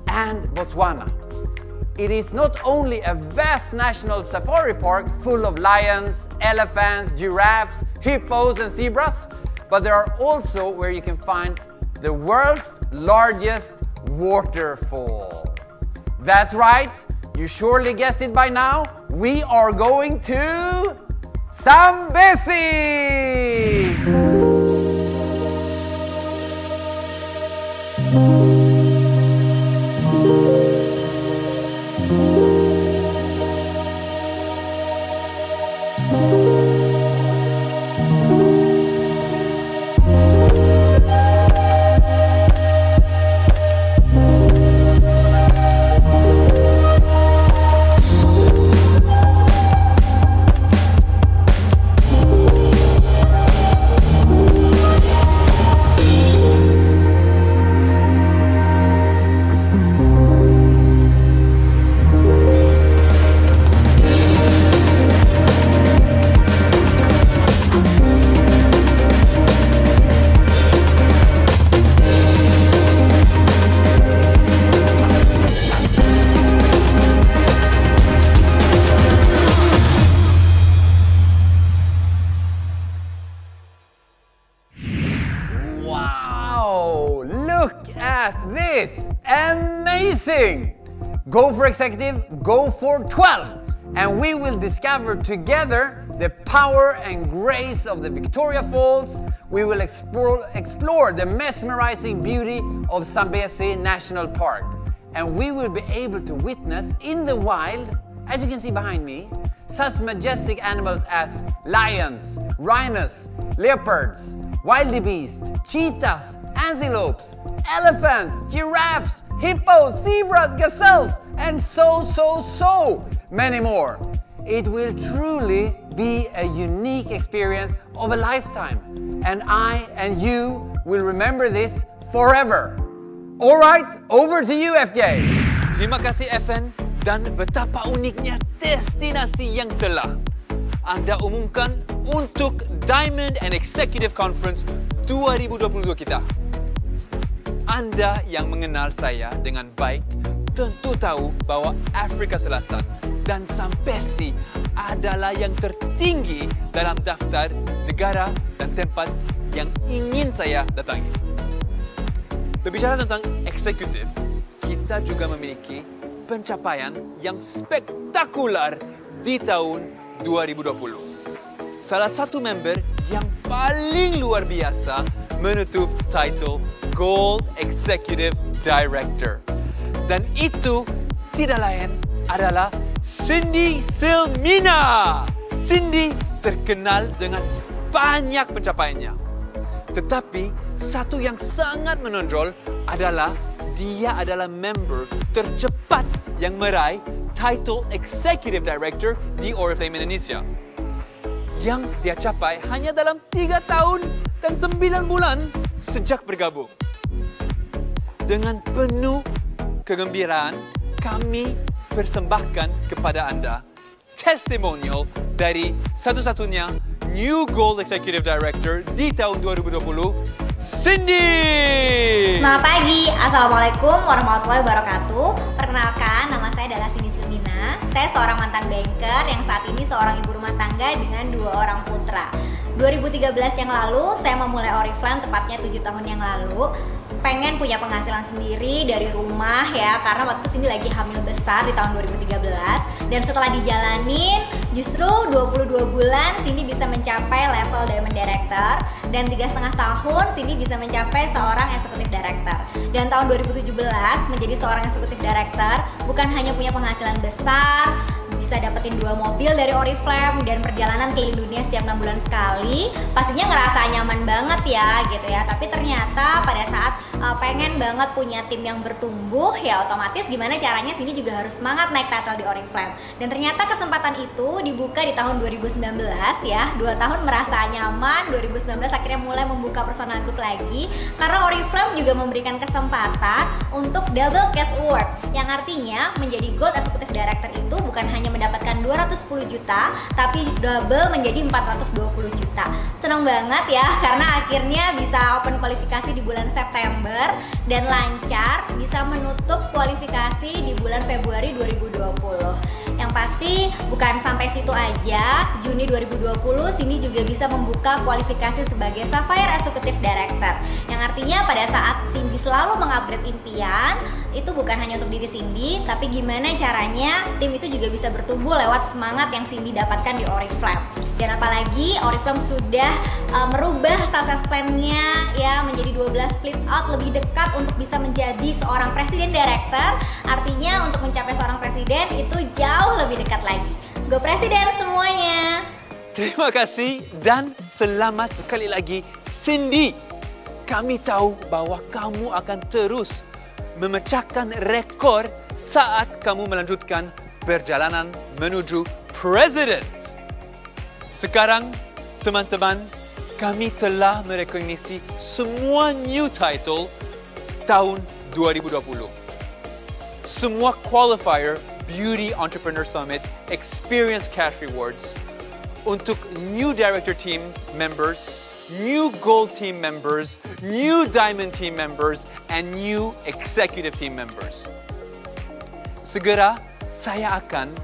and Botswana. It is not only a vast national safari park full of lions, elephants, giraffes, hippos and zebras, but there are also where you can find the world's largest waterfall. That's right, you surely guessed it by now, we are going to Zambezi! This amazing! Go for Executive, go for 12! And we will discover together the power and grace of the Victoria Falls. We will explore the mesmerizing beauty of Zambezi National Park. And we will be able to witness in the wild, as you can see behind me, such majestic animals as lions, rhinos, leopards, wildebeest, cheetahs, antelopes, elephants, giraffes, hippos, zebras, gazelles, and so many more. It will truly be a unique experience of a lifetime, and I and you will remember this forever. Alright, over to you, FJ. Terima kasih, FN, dan betapa uniknya destinasi yang telah Anda umumkan untuk Diamond and Executive Conference 2022 kita. Anda yang mengenal saya dengan baik tentu tahu bahwa Afrika Selatan dan Zambezi adalah yang tertinggi dalam daftar negara dan tempat yang ingin saya datangi. Berbicara tentang eksekutif, kita juga memiliki pencapaian yang spektakular di tahun 2020. Salah satu member yang paling luar biasa menutup title Gold Executive Director. Dan itu tidak lain adalah Cindy Silmina. Cindy terkenal dengan banyak pencapaiannya. Tetapi satu yang sangat menonjol adalah dia adalah member tercepat yang meraih title Executive Director di Oriflame Indonesia. Yang dia capai hanya dalam 3 tahun dan 9 bulan sejak bergabung. Dengan penuh kegembiraan, kami persembahkan kepada Anda testimonial dari satu-satunya New Gold Executive Director di tahun 2020, Cindy! Selamat pagi, Assalamualaikum warahmatullahi wabarakatuh. Perkenalkan, nama saya adalah Cindy Silmina. Saya seorang mantan banker yang saat ini seorang ibu rumah tangga dengan 2 orang putra. 2013 yang lalu, saya memulai Oriflame, tepatnya 7 tahun yang lalu. Pengen punya penghasilan sendiri dari rumah ya, karena waktu itu Cindy lagi hamil besar di tahun 2013. Dan setelah dijalanin, justru 22 bulan Cindy bisa mencapai level Diamond Director. Dan 3,5 tahun Cindy bisa mencapai seorang Executive Director. Dan tahun 2017 menjadi seorang Executive Director, bukan hanya punya penghasilan besar, bisa dapetin 2 mobil dari Oriflame dan perjalanan keliling dunia setiap 6 bulan sekali. Pastinya ngerasa nyaman banget ya gitu ya. Tapi ternyata pada saat pengen banget punya tim yang bertumbuh, ya otomatis gimana caranya Cindy juga harus semangat naik title di Oriflame. Dan ternyata kesempatan itu dibuka di tahun 2019 ya. 2 tahun merasa nyaman, 2019 akhirnya mulai membuka personal group lagi. Karena Oriflame juga memberikan kesempatan untuk double cash award, yang artinya menjadi Gold Executive Director itu bukan hanya mendapatkan 210 juta, tapi double menjadi 420 juta. Senang banget ya, karena akhirnya bisa open kualifikasi di bulan September dan lancar bisa menutup kualifikasi di bulan Februari 2020. Yang pasti bukan sampai situ aja, Juni 2020 Cindy juga bisa membuka kualifikasi sebagai Sapphire Executive Director. Yang artinya pada saat Cindy selalu mengupgrade impian, itu bukan hanya untuk diri Cindy, tapi gimana caranya tim itu juga bisa bertumbuh lewat semangat yang Cindy dapatkan di Oriflame. Dan apalagi Oriflame sudah merubah success plan-nya ya menjadi 12 split out, lebih dekat untuk bisa menjadi seorang presiden director. Artinya untuk mencapai seorang presiden itu jauh lebih dekat lagi. Go presiden semuanya. Terima kasih dan selamat sekali lagi Cindy. Kami tahu bahwa kamu akan terus memecahkan rekor saat kamu melanjutkan perjalanan menuju President. Sekarang, teman-teman, kami telah merekognisi semua new title tahun 2020. Semua qualifier Beauty Entrepreneur Summit Experience Cash Rewards untuk new Director Team members, new Gold Team members, new Diamond Team members, and new Executive Team members. Segera saya akan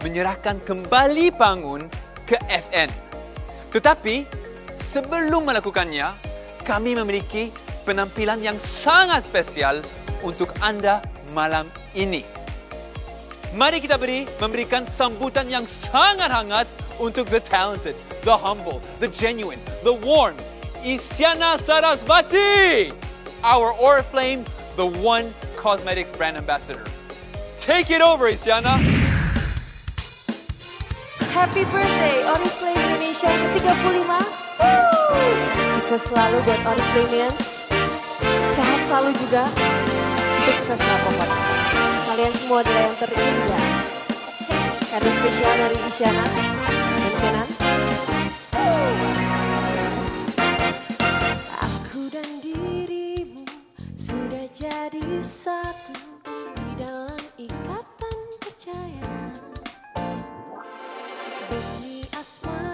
menyerahkan kembali panggung ke FN. Tetapi sebelum melakukannya, kami memiliki penampilan yang sangat spesial untuk Anda malam ini. Mari kita memberikan sambutan yang sangat hangat untuk the talented, the humble, the genuine, the warm, Isyana Sarasvati, our Oriflame, the One Cosmetics brand ambassador. Take it over, Isyana. Happy birthday Oriflame Indonesia ke-35. Sukses selalu buat Oriflamians. Sehat selalu juga. Sukses lah pokoknya. Kalian semua adalah yang terindah. Kado spesial dari Isyana dan Kenan. Aku dan dirimu sudah jadi satu di dalam ikatan percaya. Demi asmara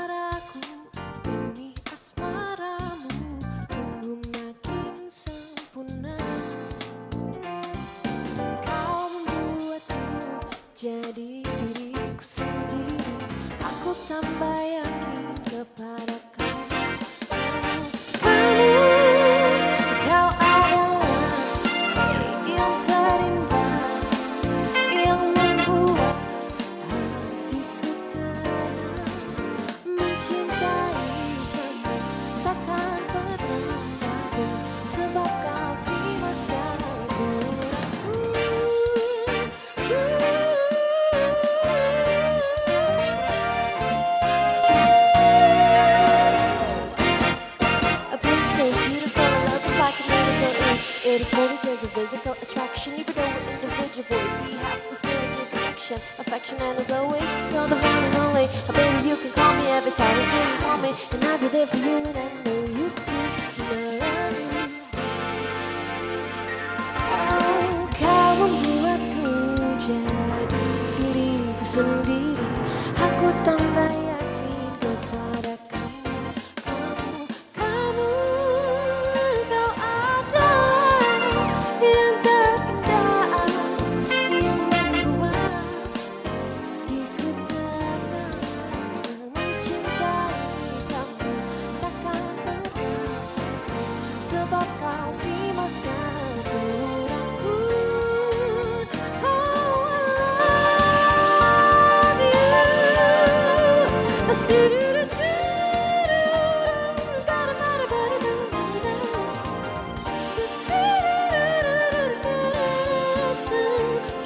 tambah yakin kepada kamu. Kau adalah yang terindah, yang membuat hatiku tenang. Mencintai kamu takkan pernah ragu, sebab kau terima segala kurangku. A place so beautiful, and love is like a miracle. It is more than just a physical attraction. Even though we're individual, we have the spiritual connection, affection, and as always, you're the one and only. Baby, you can call me every time you feel you call me, and I'll be there for you, and I know you too. And I love you. Oh, kau membuatku jadi diriku sendiri. Aku tambah yakin kepada kamu. Kamu, kau adalah yang terindah, yang membuat hatiku tenang. Mencintai kamu takkan pernah, sebab kau terima segala kurangku. Oh, I love you.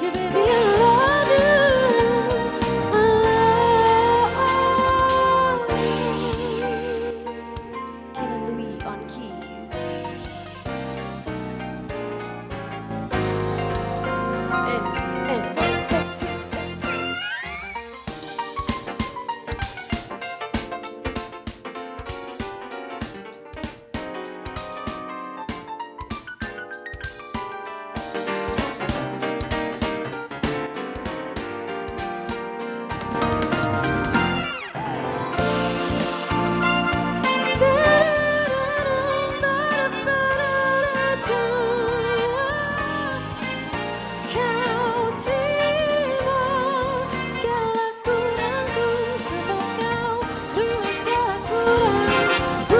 Baby, I love you. Kenny Louis on keys. Kau terima segala kurangku, sebab kau terima segala kurangku.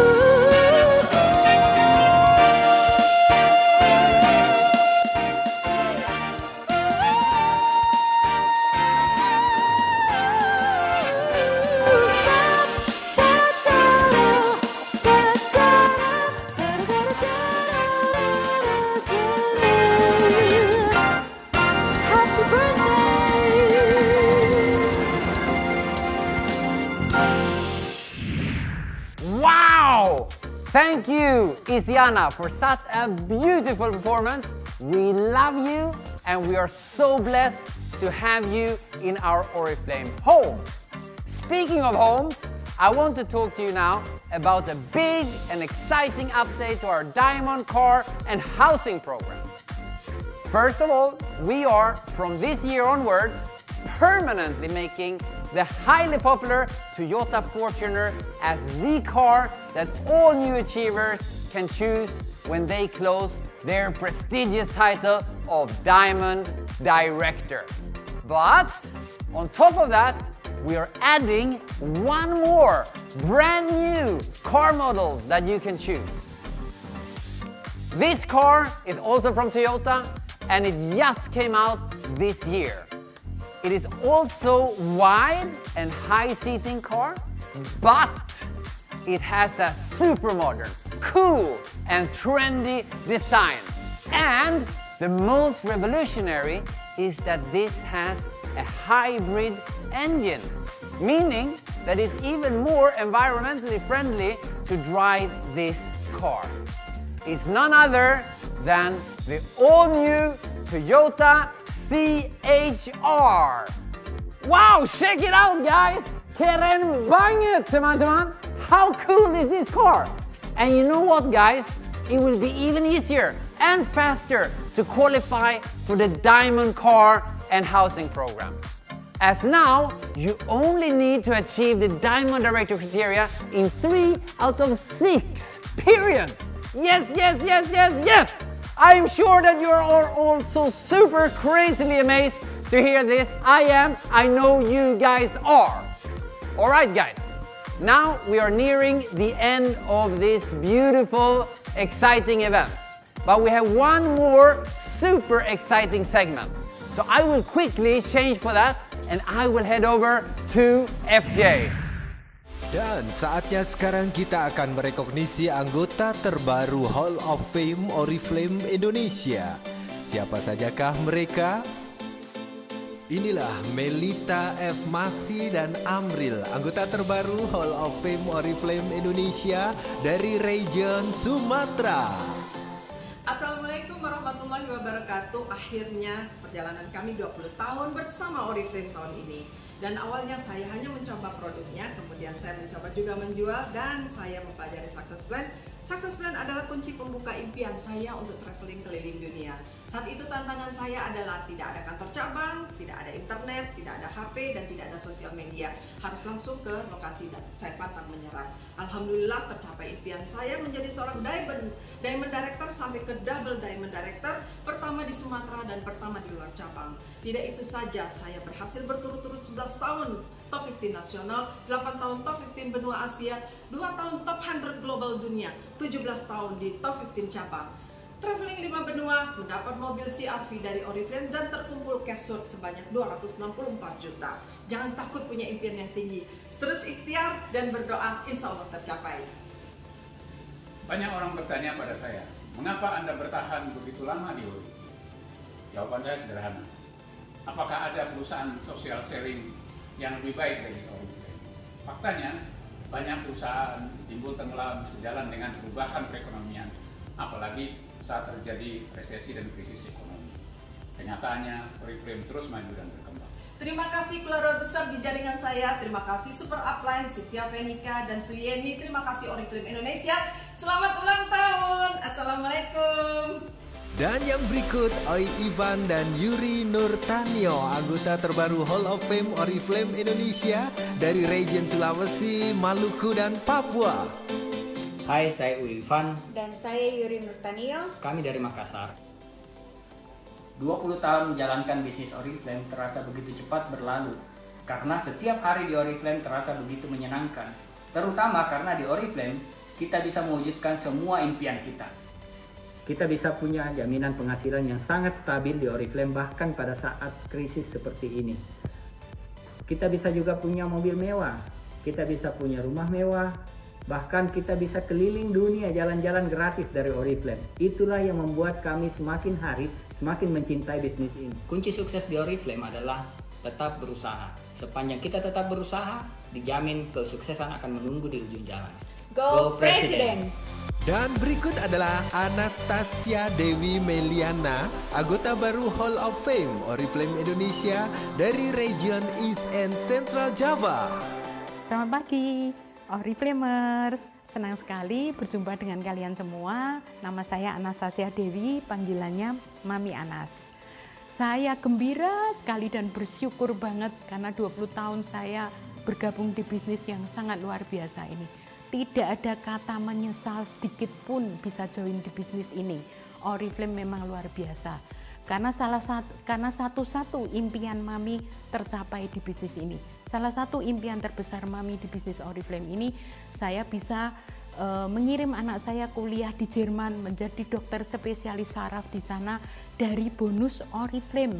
Happy Wow! Thank you, Isiana, for such a beautiful performance. We love you, and we are so blessed to have you in our Oriflame home. Speaking of homes, I want to talk to you now about a big and exciting update to our Diamond Car and Housing program. First of all, we are, from this year onwards, permanently making the highly popular Toyota Fortuner as the car that all new achievers can choose when they close their prestigious title of Diamond Director. But on top of that, we are adding one more brand new car model that you can choose. This car is also from Toyota, and it just came out this year. It is also wide and high seating car, but it has a super modern, cool and trendy design. And the most revolutionary is that this has a hybrid engine, meaning that it's even more environmentally friendly to drive this car. It's none other than the all-new Toyota CHR. Wow, check it out, guys! Keren banget, teman-teman! How cool is this car? And you know what, guys? It will be even easier and faster to qualify for the Diamond Car and Housing program. As now, you only need to achieve the Diamond Director criteria in 3 out of 6 periods. Yes, yes, yes, yes, yes! I'm sure that you are all so super crazily amazed to hear this. I know you guys are. All right, guys. Now we are nearing the end of this beautiful, exciting event. But we have one more super exciting segment. So I will quickly change for that and I will head over to FJ. Dan saatnya sekarang kita akan merekognisi anggota terbaru Hall of Fame Oriflame Indonesia. Siapa sajakah mereka? Inilah Melita F. Masi dan Amril, anggota terbaru Hall of Fame Oriflame Indonesia dari region Sumatera. Assalamualaikum warahmatullahi wabarakatuh. Akhirnya perjalanan kami 20 tahun bersama Oriflame tahun ini. Dan awalnya saya hanya mencoba produknya, kemudian saya mencoba juga menjual, dan saya mempelajari Success Plan. Success Plan adalah kunci pembuka impian saya untuk traveling keliling dunia. Saat itu tantangan saya adalah tidak ada kantor cabang, tidak ada internet, tidak ada HP, dan tidak ada sosial media. Harus langsung ke lokasi dan saya pantang menyerah. Alhamdulillah tercapai impian saya menjadi seorang Diamond Director sampai ke Double Diamond Director, pertama di Sumatera dan pertama di luar cabang. Tidak itu saja, saya berhasil berturut-turut 11 tahun top 15 nasional, 8 tahun top 15 benua Asia, 2 tahun top 100 global dunia, 17 tahun di top 15 cabang. Traveling 5 benua, mendapat mobil CR-V dari Oriflame dan terkumpul cash surplus sebanyak 264 juta. Jangan takut punya impian yang tinggi. Terus ikhtiar dan berdoa, insya Allah tercapai. Banyak orang bertanya pada saya, mengapa Anda bertahan begitu lama di Oriflame? Jawaban saya sederhana. Apakah ada perusahaan social selling yang lebih baik dari Oriflame? Faktanya, banyak perusahaan timbul tenggelam sejalan dengan perubahan perekonomian, apalagi saat terjadi resesi dan krisis ekonomi. Kenyataannya, Oriflame terus maju dan berkembang. Terima kasih keluarga besar di jaringan saya, terima kasih Super Upline, Siti Venika, dan Suyeni, terima kasih Oriflame Indonesia. Selamat ulang tahun, Assalamualaikum. Dan yang berikut, Oi Ivan dan Yuri Nurtanio, anggota terbaru Hall of Fame Oriflame Indonesia dari region Sulawesi, Maluku, dan Papua. Hai, saya Ivan. Dan saya Yuri Nurtanio. Kami dari Makassar. 20 tahun menjalankan bisnis Oriflame terasa begitu cepat berlalu. Karena setiap hari di Oriflame terasa begitu menyenangkan. Terutama karena di Oriflame, kita bisa mewujudkan semua impian kita. Kita bisa punya jaminan penghasilan yang sangat stabil di Oriflame bahkan pada saat krisis seperti ini. Kita bisa juga punya mobil mewah, kita bisa punya rumah mewah, bahkan kita bisa keliling dunia jalan-jalan gratis dari Oriflame. Itulah yang membuat kami semakin hari semakin mencintai bisnis ini. Kunci sukses di Oriflame adalah tetap berusaha. Sepanjang kita tetap berusaha, dijamin kesuksesan akan menunggu di ujung jalan. Go Presiden! Dan berikut adalah Anastasia Dewi Meliana, anggota baru Hall of Fame Oriflame Indonesia dari region East and Central Java. Selamat pagi, Oriflamers. Senang sekali berjumpa dengan kalian semua. Nama saya Anastasia Dewi, panggilannya Mami Anas. Saya gembira sekali dan bersyukur banget karena 20 tahun saya bergabung di bisnis yang sangat luar biasa ini. Tidak ada kata menyesal sedikit pun bisa join di bisnis ini. Oriflame memang luar biasa. Karena satu-satu impian Mami tercapai di bisnis ini. Salah satu impian terbesar Mami di bisnis Oriflame ini, saya bisa mengirim anak saya kuliah di Jerman menjadi dokter spesialis saraf di sana dari bonus Oriflame.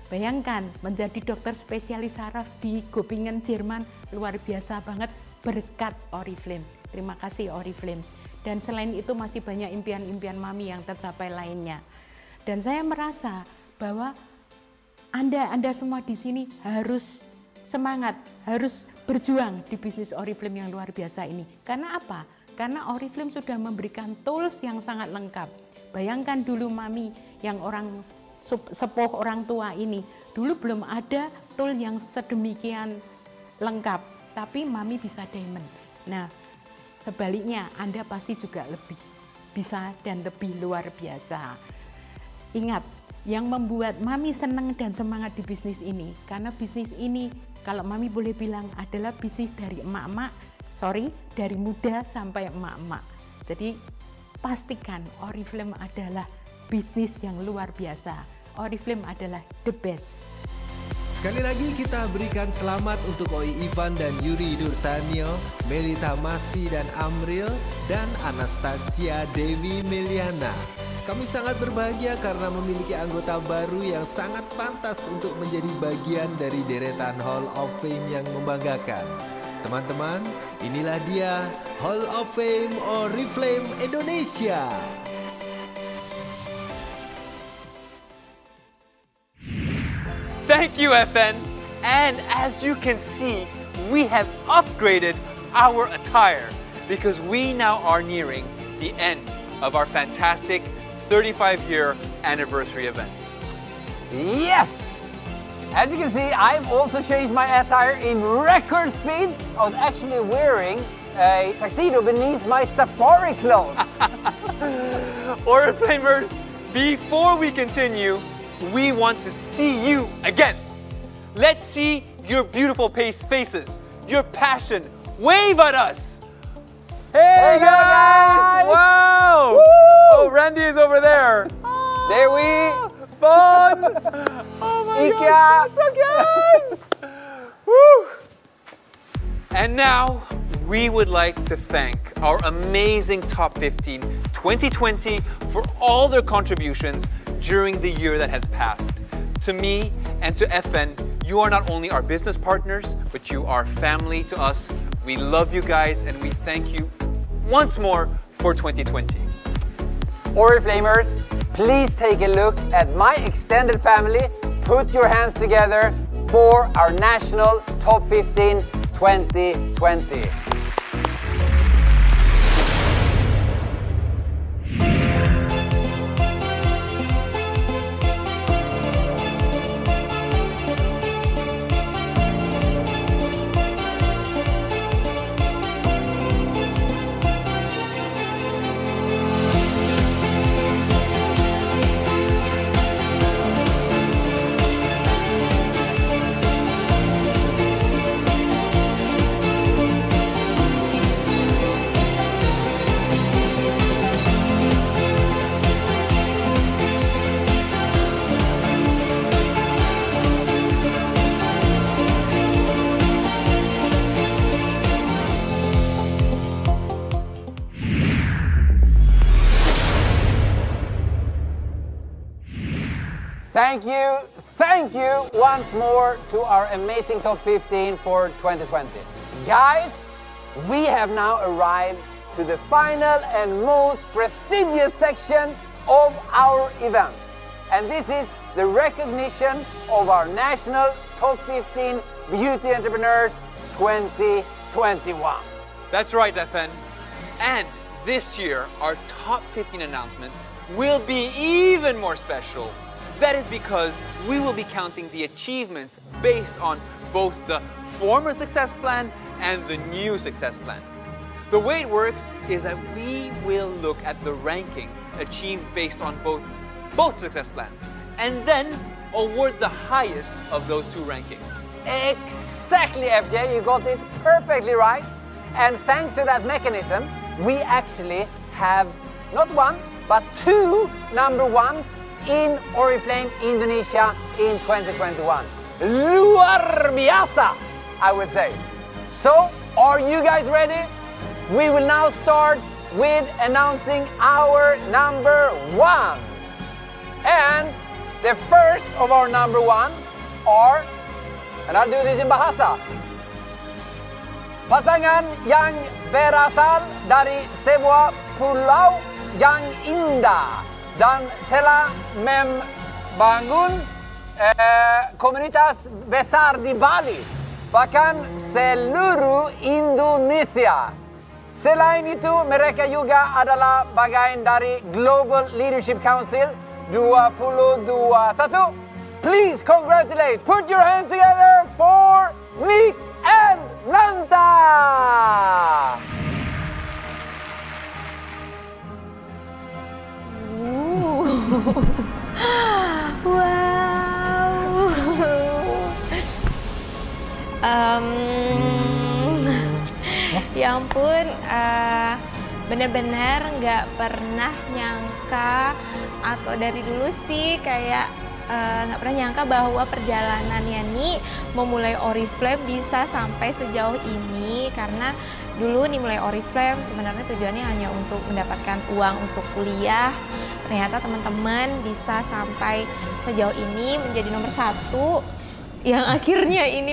Bayangkan menjadi dokter spesialis saraf di Göppingen, Jerman, luar biasa banget. Berkat Oriflame. Terima kasih Oriflame. Dan selain itu masih banyak impian-impian Mami yang tercapai lainnya. Dan saya merasa bahwa Anda semua di sini harus semangat, harus berjuang di bisnis Oriflame yang luar biasa ini. Karena apa? Karena Oriflame sudah memberikan tools yang sangat lengkap. Bayangkan dulu Mami yang orang sepuh orang tua ini, dulu belum ada tool yang sedemikian lengkap. Tapi Mami bisa diamond. Nah, sebaliknya Anda pasti juga lebih bisa dan lebih luar biasa. Ingat, yang membuat Mami senang dan semangat di bisnis ini, karena bisnis ini kalau Mami boleh bilang adalah bisnis dari dari muda sampai emak-emak. Jadi pastikan Oriflame adalah bisnis yang luar biasa. Oriflame adalah the best. Sekali lagi kita berikan selamat untuk Oi Ivan dan Yuri Nurtanio, Melita Masi dan Amril, dan Anastasia Dewi Meliana. Kami sangat berbahagia karena memiliki anggota baru yang sangat pantas untuk menjadi bagian dari deretan Hall of Fame yang membanggakan. Teman-teman, inilah dia Hall of Fame Oriflame Indonesia. Thank you, FN. And as you can see, we have upgraded our attire because we now are nearing the end of our fantastic 35-year anniversary event. Yes! As you can see, I've also changed my attire in record speed. I was actually wearing a tuxedo beneath my safari clothes. Oriflamers, before we continue, we want to see you again. Let's see your beautiful faces, your passion. Wave at us. Hey guys! Wow! Woo! Oh, Randy is over there. There we Fun! Oh my God! What's up, guys? Woo! And now we would like to thank our amazing Top 15 2020 for all their contributions during the year that has passed. To me and to FN, you are not only our business partners, but you are family to us. We love you guys and we thank you once more for 2020. Oriflamers, please take a look at my extended family. Put your hands together for our national Top 15 2020. Thank you once more to our amazing Top 15 for 2020. Guys, we have now arrived to the final and most prestigious section of our event. And this is the recognition of our national Top 15 Beauty Entrepreneurs 2021. That's right, FN. And this year, our Top 15 announcements will be even more special. That is because we will be counting the achievements based on both the former success plan and the new success plan. The way it works is that we will look at the ranking achieved based on both success plans and then award the highest of those two rankings. Exactly, FJ, you got it perfectly right. And thanks to that mechanism, we actually have not one, but two number ones in Oriflame Indonesia in 2021. Luar biasa, I would say. So, are you guys ready? We will now start with announcing our number ones. And the first of our number one are, and I'll do this in Bahasa, pasangan yang berasal dari sebuah pulau yang indah dan telah membangun komunitas besar di Bali, bahkan seluruh Indonesia. Selain itu, mereka juga adalah bagian dari Global Leadership Council 2021. Please congratulate, put your hands together for Nick and Nanta! Wow. Ya ampun, bener-bener nggak pernah nyangka, atau dari dulu sih kayak nggak pernah nyangka bahwa perjalanannya nih memulai Oriflame bisa sampai sejauh ini, karena dulu nih mulai Oriflame sebenarnya tujuannya hanya untuk mendapatkan uang untuk kuliah. Ternyata teman-teman bisa sampai sejauh ini menjadi nomor 1. Yang akhirnya ini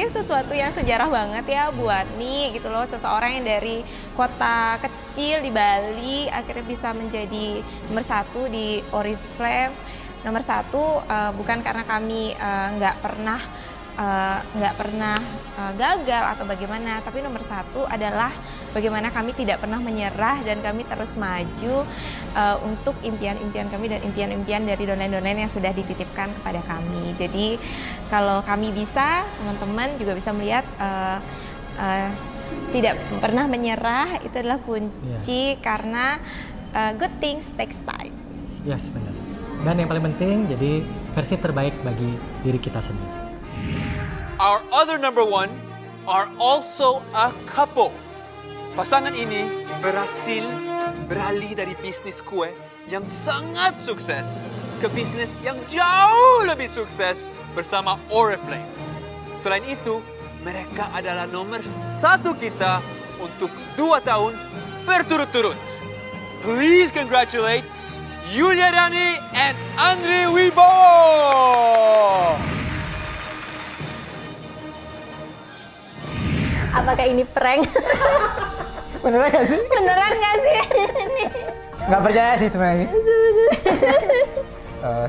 sesuatu yang sejarah banget ya buat nih gitu loh, seseorang yang dari kota kecil di Bali akhirnya bisa menjadi nomor 1 di Oriflame. Nomor 1 bukan karena kami nggak pernah gagal atau bagaimana, tapi nomor 1 adalah bagaimana kami tidak pernah menyerah dan kami terus maju untuk impian-impian kami dan impian-impian dari donain-donain yang sudah dititipkan kepada kami. Jadi kalau kami bisa, teman-teman juga bisa melihat tidak pernah menyerah itu adalah kunci, karena good things takes time. Yes, benar. Dan yang paling penting, jadi versi terbaik bagi diri kita sendiri. Our other number 1 are also a couple. Pasangan ini berhasil beralih dari bisnis kue yang sangat sukses ke bisnis yang jauh lebih sukses bersama Oriflame. Selain itu, mereka adalah nomor 1 kita untuk 2 tahun berturut-turut. Please congratulate Yulia Dani and Andre Wibowo. Apakah ini prank? Beneran gak sih? Beneran gak sih? Nggak percaya sih sebenarnya.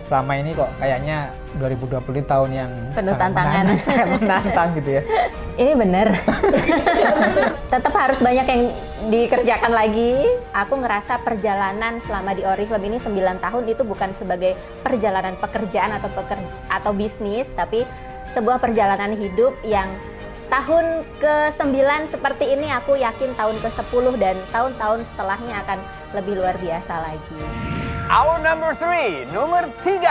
Selama ini kok kayaknya 2020 tahun yang penuh tantangan, sangat menantang gitu ya. Ini bener. Tetap harus banyak yang dikerjakan lagi. Aku ngerasa perjalanan selama di Oriflame ini 9 tahun itu bukan sebagai perjalanan pekerjaan atau bisnis, tapi sebuah perjalanan hidup yang tahun ke-9 seperti ini, aku yakin tahun ke-10 dan tahun-tahun setelahnya akan lebih luar biasa lagi. Our number 3, nomor 3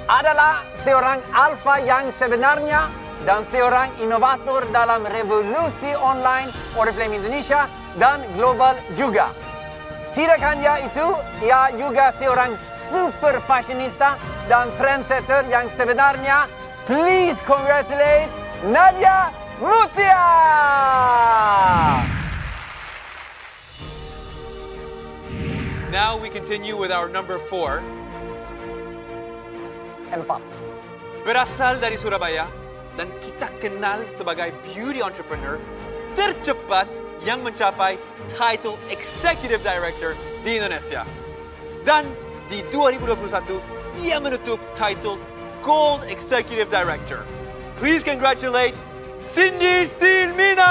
adalah seorang alpha yang sebenarnya dan seorang inovator dalam revolusi online Oriflame Indonesia dan global juga. Tidak hanya itu, ia juga seorang super fashionista dan trendsetter yang sebenarnya. Please congratulate Nadia Mutia! Now we continue with our number 4. 4. Berasal dari Surabaya dan kita kenal sebagai beauty entrepreneur tercepat yang mencapai title Executive Director di Indonesia. Dan di 2021 dia menutup title Gold Executive Director. Please congratulate Cindy Silmina!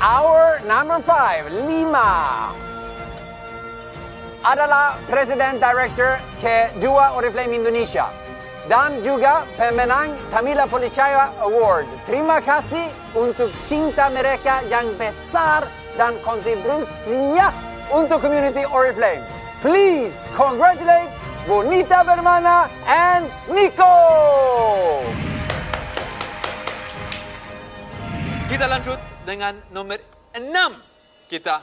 Our number 5, 5 adalah President Director kedua Oriflame Indonesia dan juga pemenang Tamila Policaya Award. Terima kasih untuk cinta mereka yang besar dan kontribusinya untuk community Oriflame. Please congratulate Bonita Bermana and Nico. Kita lanjut dengan nomor 6 kita.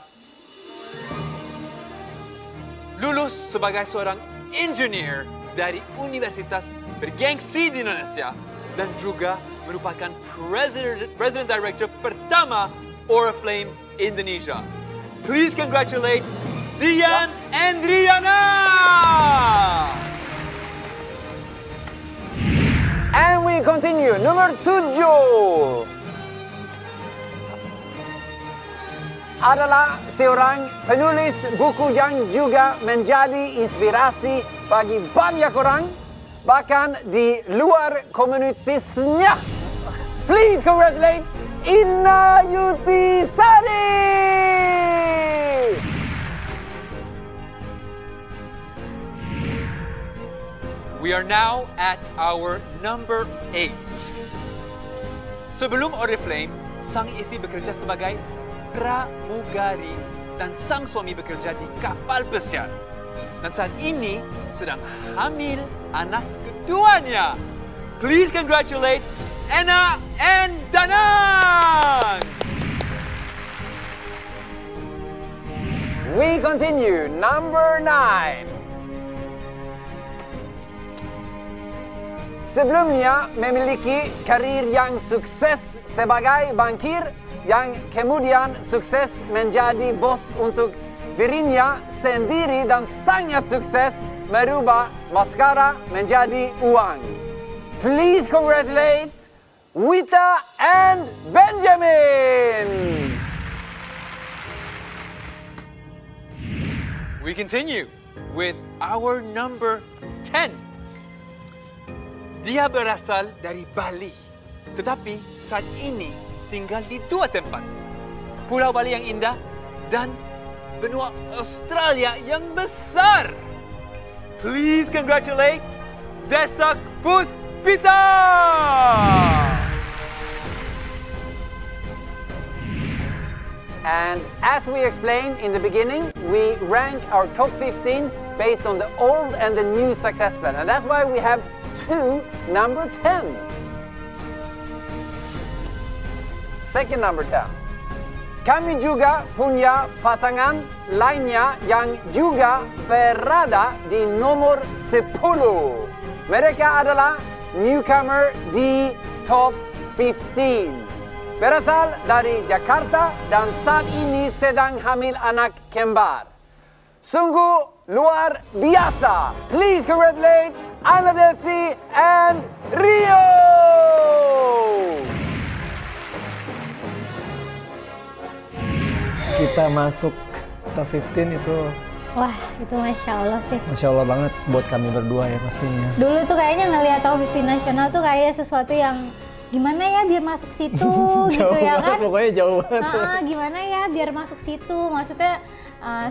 Lulus sebagai seorang engineer dari universitas bergengsi di Indonesia dan juga merupakan President Director pertama Oriflame Indonesia. Please congratulate Dian and Riana! And we continue. Nomor 7 adalah seorang penulis buku yang juga menjadi inspirasi bagi banyak orang, bahkan di luar komunitasnya. Please congratulate Ina Yutisari! We are now at our number 8. Sebelum Oriflame, sang istri bekerja sebagai pramugari dan sang suami bekerja di kapal pesiar. Dan saat ini sedang hamil anak keduanya. Please congratulate Anna and Danang! continue. Number 9. Sebelumnya memiliki karir yang sukses sebagai bankir, yang kemudian sukses menjadi bos untuk dirinya sendiri dan sangat sukses merubah maskara menjadi uang. Please congratulate Wita and Benjamin! We continue with our number 10. Dia berasal dari Bali, tetapi saat ini tinggal di dua tempat. Pulau Bali yang indah dan benua Australia yang besar. Please congratulate Desak Puspita! And as we explained in the beginning, we rank our top 15 based on the old and the new success plan. And that's why we have 2 number 10s. Second number 10. Kami juga punya pasangan lainnya yang juga berada di nomor 10. Mereka adalah newcomer di top 15. Berasal dari Jakarta dan saat ini sedang hamil anak kembar. Sungguh luar biasa. Please congratulate Anna Desi and Rio! Kita masuk top 15 itu... Wah, itu Masya Allah sih. Masya Allah banget buat kami berdua ya pastinya. Dulu tuh kayaknya ngelihat televisi nasional tuh kayak sesuatu yang gimana ya biar masuk situ gitu ya kan? Pokoknya jauh banget. Gimana ya biar masuk situ? Maksudnya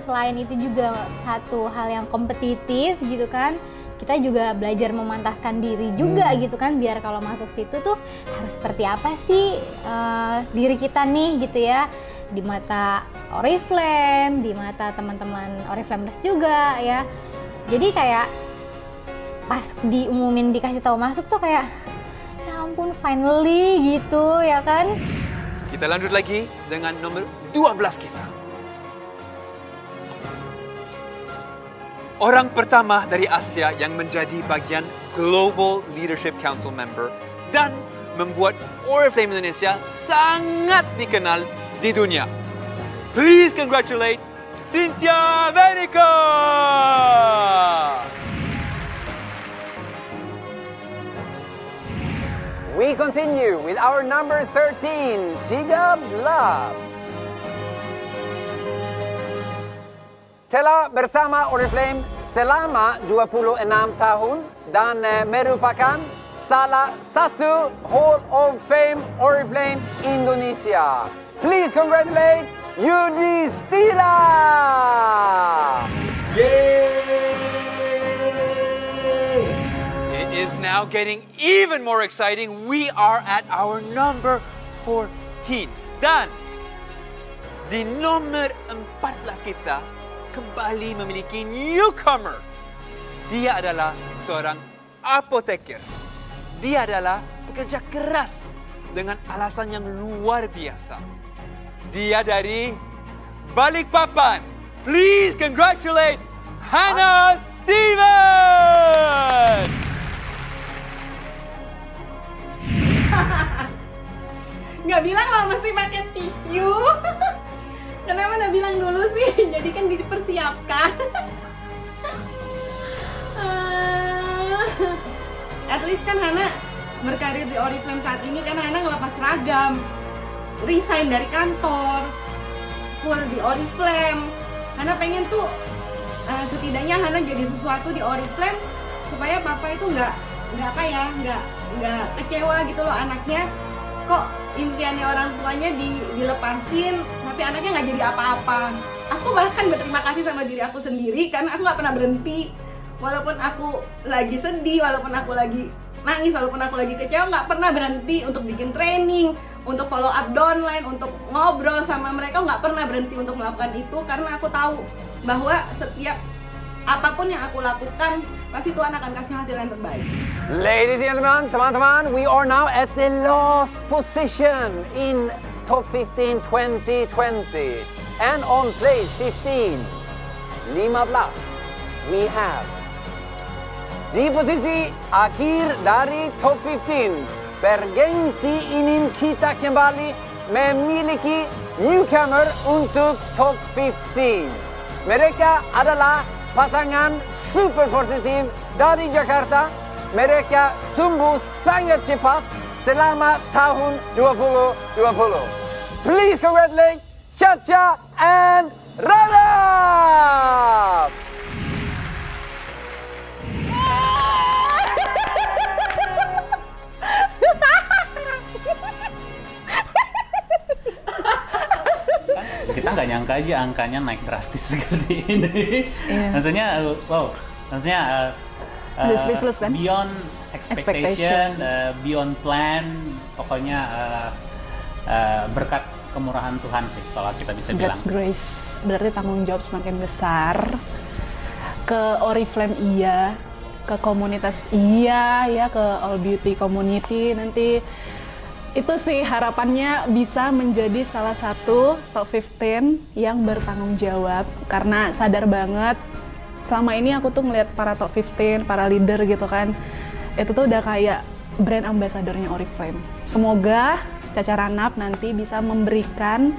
selain itu juga satu hal yang kompetitif gitu kan. Kita juga belajar memantaskan diri juga gitu kan, biar kalau masuk situ tuh harus seperti apa sih diri kita nih gitu ya, di mata Oriflame, di mata teman-teman Oriflamers juga ya. Jadi kayak pas diumumin dikasih tahu masuk tuh kayak ya ampun finally gitu ya kan. Kita lanjut lagi dengan nomor 12 kita. Orang pertama dari Asia yang menjadi bagian Global Leadership Council member dan membuat Oriflame Indonesia sangat dikenal di dunia. Please congratulate Cynthia Venica! We continue with our number 13, 13. Telah bersama Oriflame selama 26 tahun dan merupakan salah satu Hall of Fame Oriflame Indonesia. Please congratulate Yudhistira! Yay! It is now getting even more exciting. We are at our number 14. Dan di nomor 14 kita kembali memiliki newcomer. Dia adalah seorang apoteker. Dia adalah pekerja keras dengan alasan yang luar biasa. Dia dari Balikpapan. Please congratulate Hannah Steven! Nggak bilang loh mesti pakai tisu. Kenapa nggak bilang dulu sih? Jadi kan dipersiapkan. At least kan Hana berkarir di Oriflame saat ini kan Hana ngelepas seragam, resign dari kantor, full di Oriflame. Hana pengen tuh setidaknya Hana jadi sesuatu di Oriflame supaya papa itu nggak kecewa gitu loh, anaknya kok impiannya orang tuanya dilepasin tapi anaknya nggak jadi apa-apa. Aku bahkan berterima kasih sama diri aku sendiri karena aku nggak pernah berhenti, walaupun aku lagi sedih, walaupun aku lagi nangis, walaupun aku lagi kecewa, nggak pernah berhenti untuk bikin training, untuk follow up downline, untuk ngobrol sama mereka. Nggak pernah berhenti untuk melakukan itu karena aku tahu bahwa setiap apapun yang aku lakukan pasti Tuhan akan kasih hasil yang terbaik. Ladies and gentlemen, teman-teman, we are now at the last position in Top 15 2020. And on place 15, we have di posisi akhir dari top 15 bergengsi ingin kita kembali memiliki newcomer untuk top 15. Mereka adalah pasangan super positif dari Jakarta. Mereka tumbuh sangat cepat selama tahun 2020. Please congratulate Chacha and Rana! Kita nggak nyangka aja angkanya naik drastis seperti ini. Maksudnya, wow, maksudnya speechless kan? Beyond expectation, beyond plan, pokoknya berkat kemurahan Tuhan sih kalau kita bisa bilang. God's grace, berarti tanggung jawab semakin besar. Ke Oriflame iya, ke komunitas iya, ya ke All Beauty Community nanti. Itu sih harapannya bisa menjadi salah satu top 15 yang bertanggung jawab. Karena sadar banget, selama ini aku tuh ngeliat para top 15, para leader gitu kan, itu tuh udah kayak brand ambassador-nya Oriflame. Semoga Chacha Ranap nanti bisa memberikan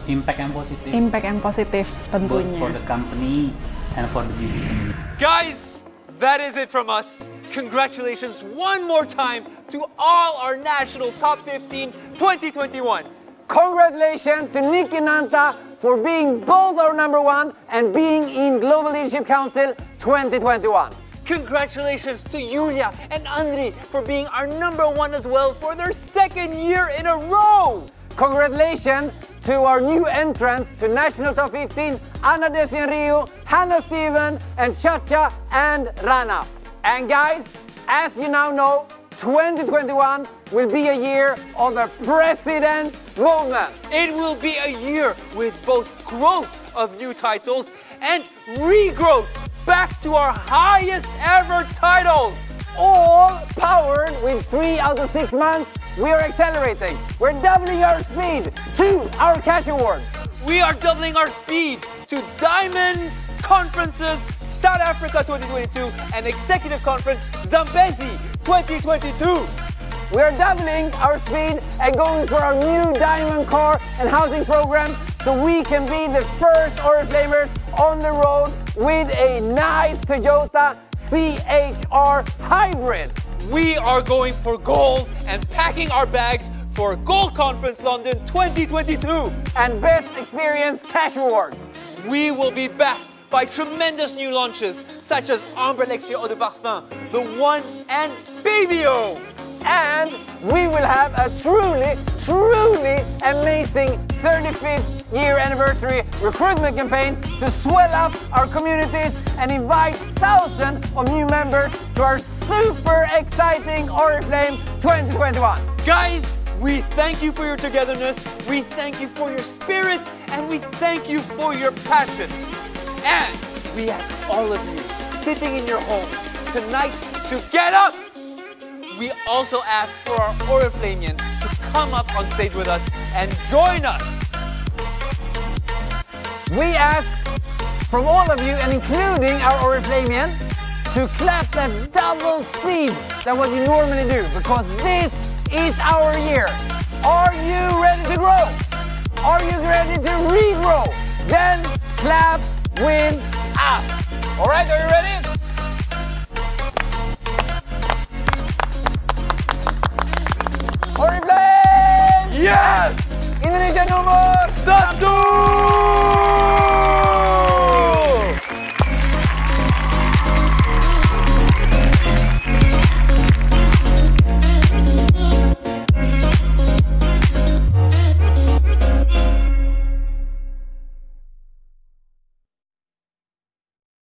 impact yang positif. Impact yang positif tentunya. Both for the company and for the beauty community. Guys, that is it from us. Congratulations one more time to all our national top 15 2021. Congratulations to Nikki Nanta for being both our #1 and being in Global Leadership Council 2021. Congratulations to Yulia and Andri for being our #1 as well for their 2nd year in a row. Congratulations to our new entrants to National Top 15, Anna Desian Rio, Hannah Steven, and Chacha and Rana. And guys, as you now know, 2021 will be a year of the President Movement. It will be a year with both growth of new titles and regrowth back to our highest ever titles. All powered with 3 out of 6 months. We are accelerating. We're doubling our speed to our cash awards. We are doubling our speed to Diamond Conferences South Africa 2022 and Executive Conference Zambezi 2022. We're doubling our speed and going for our new Diamond Car and Housing program so we can be the first Oriflamers on the road with a nice Toyota CHR Hybrid. We are going for gold and packing our bags for Gold Conference London 2022 and Best Experience Cash Awards. We will be backed by tremendous new launches such as Ambre Lexia Eau de Parfum, The One, and Babyo. And we will have a truly amazing 35th year anniversary recruitment campaign to swell up our communities and invite thousands of new members to our super exciting Oriflame 2021. Guys, we thank you for your togetherness, we thank you for your spirit, and we thank you for your passion. And we ask all of you sitting in your home tonight to get up. We also ask for our Oriflamians to come up on stage with us and join us. We ask from all of you, and including our Oriflamian, to clap that double speed than what you normally do, because this is our year. Are you ready to grow? Are you ready to regrow? Then clap with us. All right, are you ready? Oriflame! Yes! Indonesia nomor 1!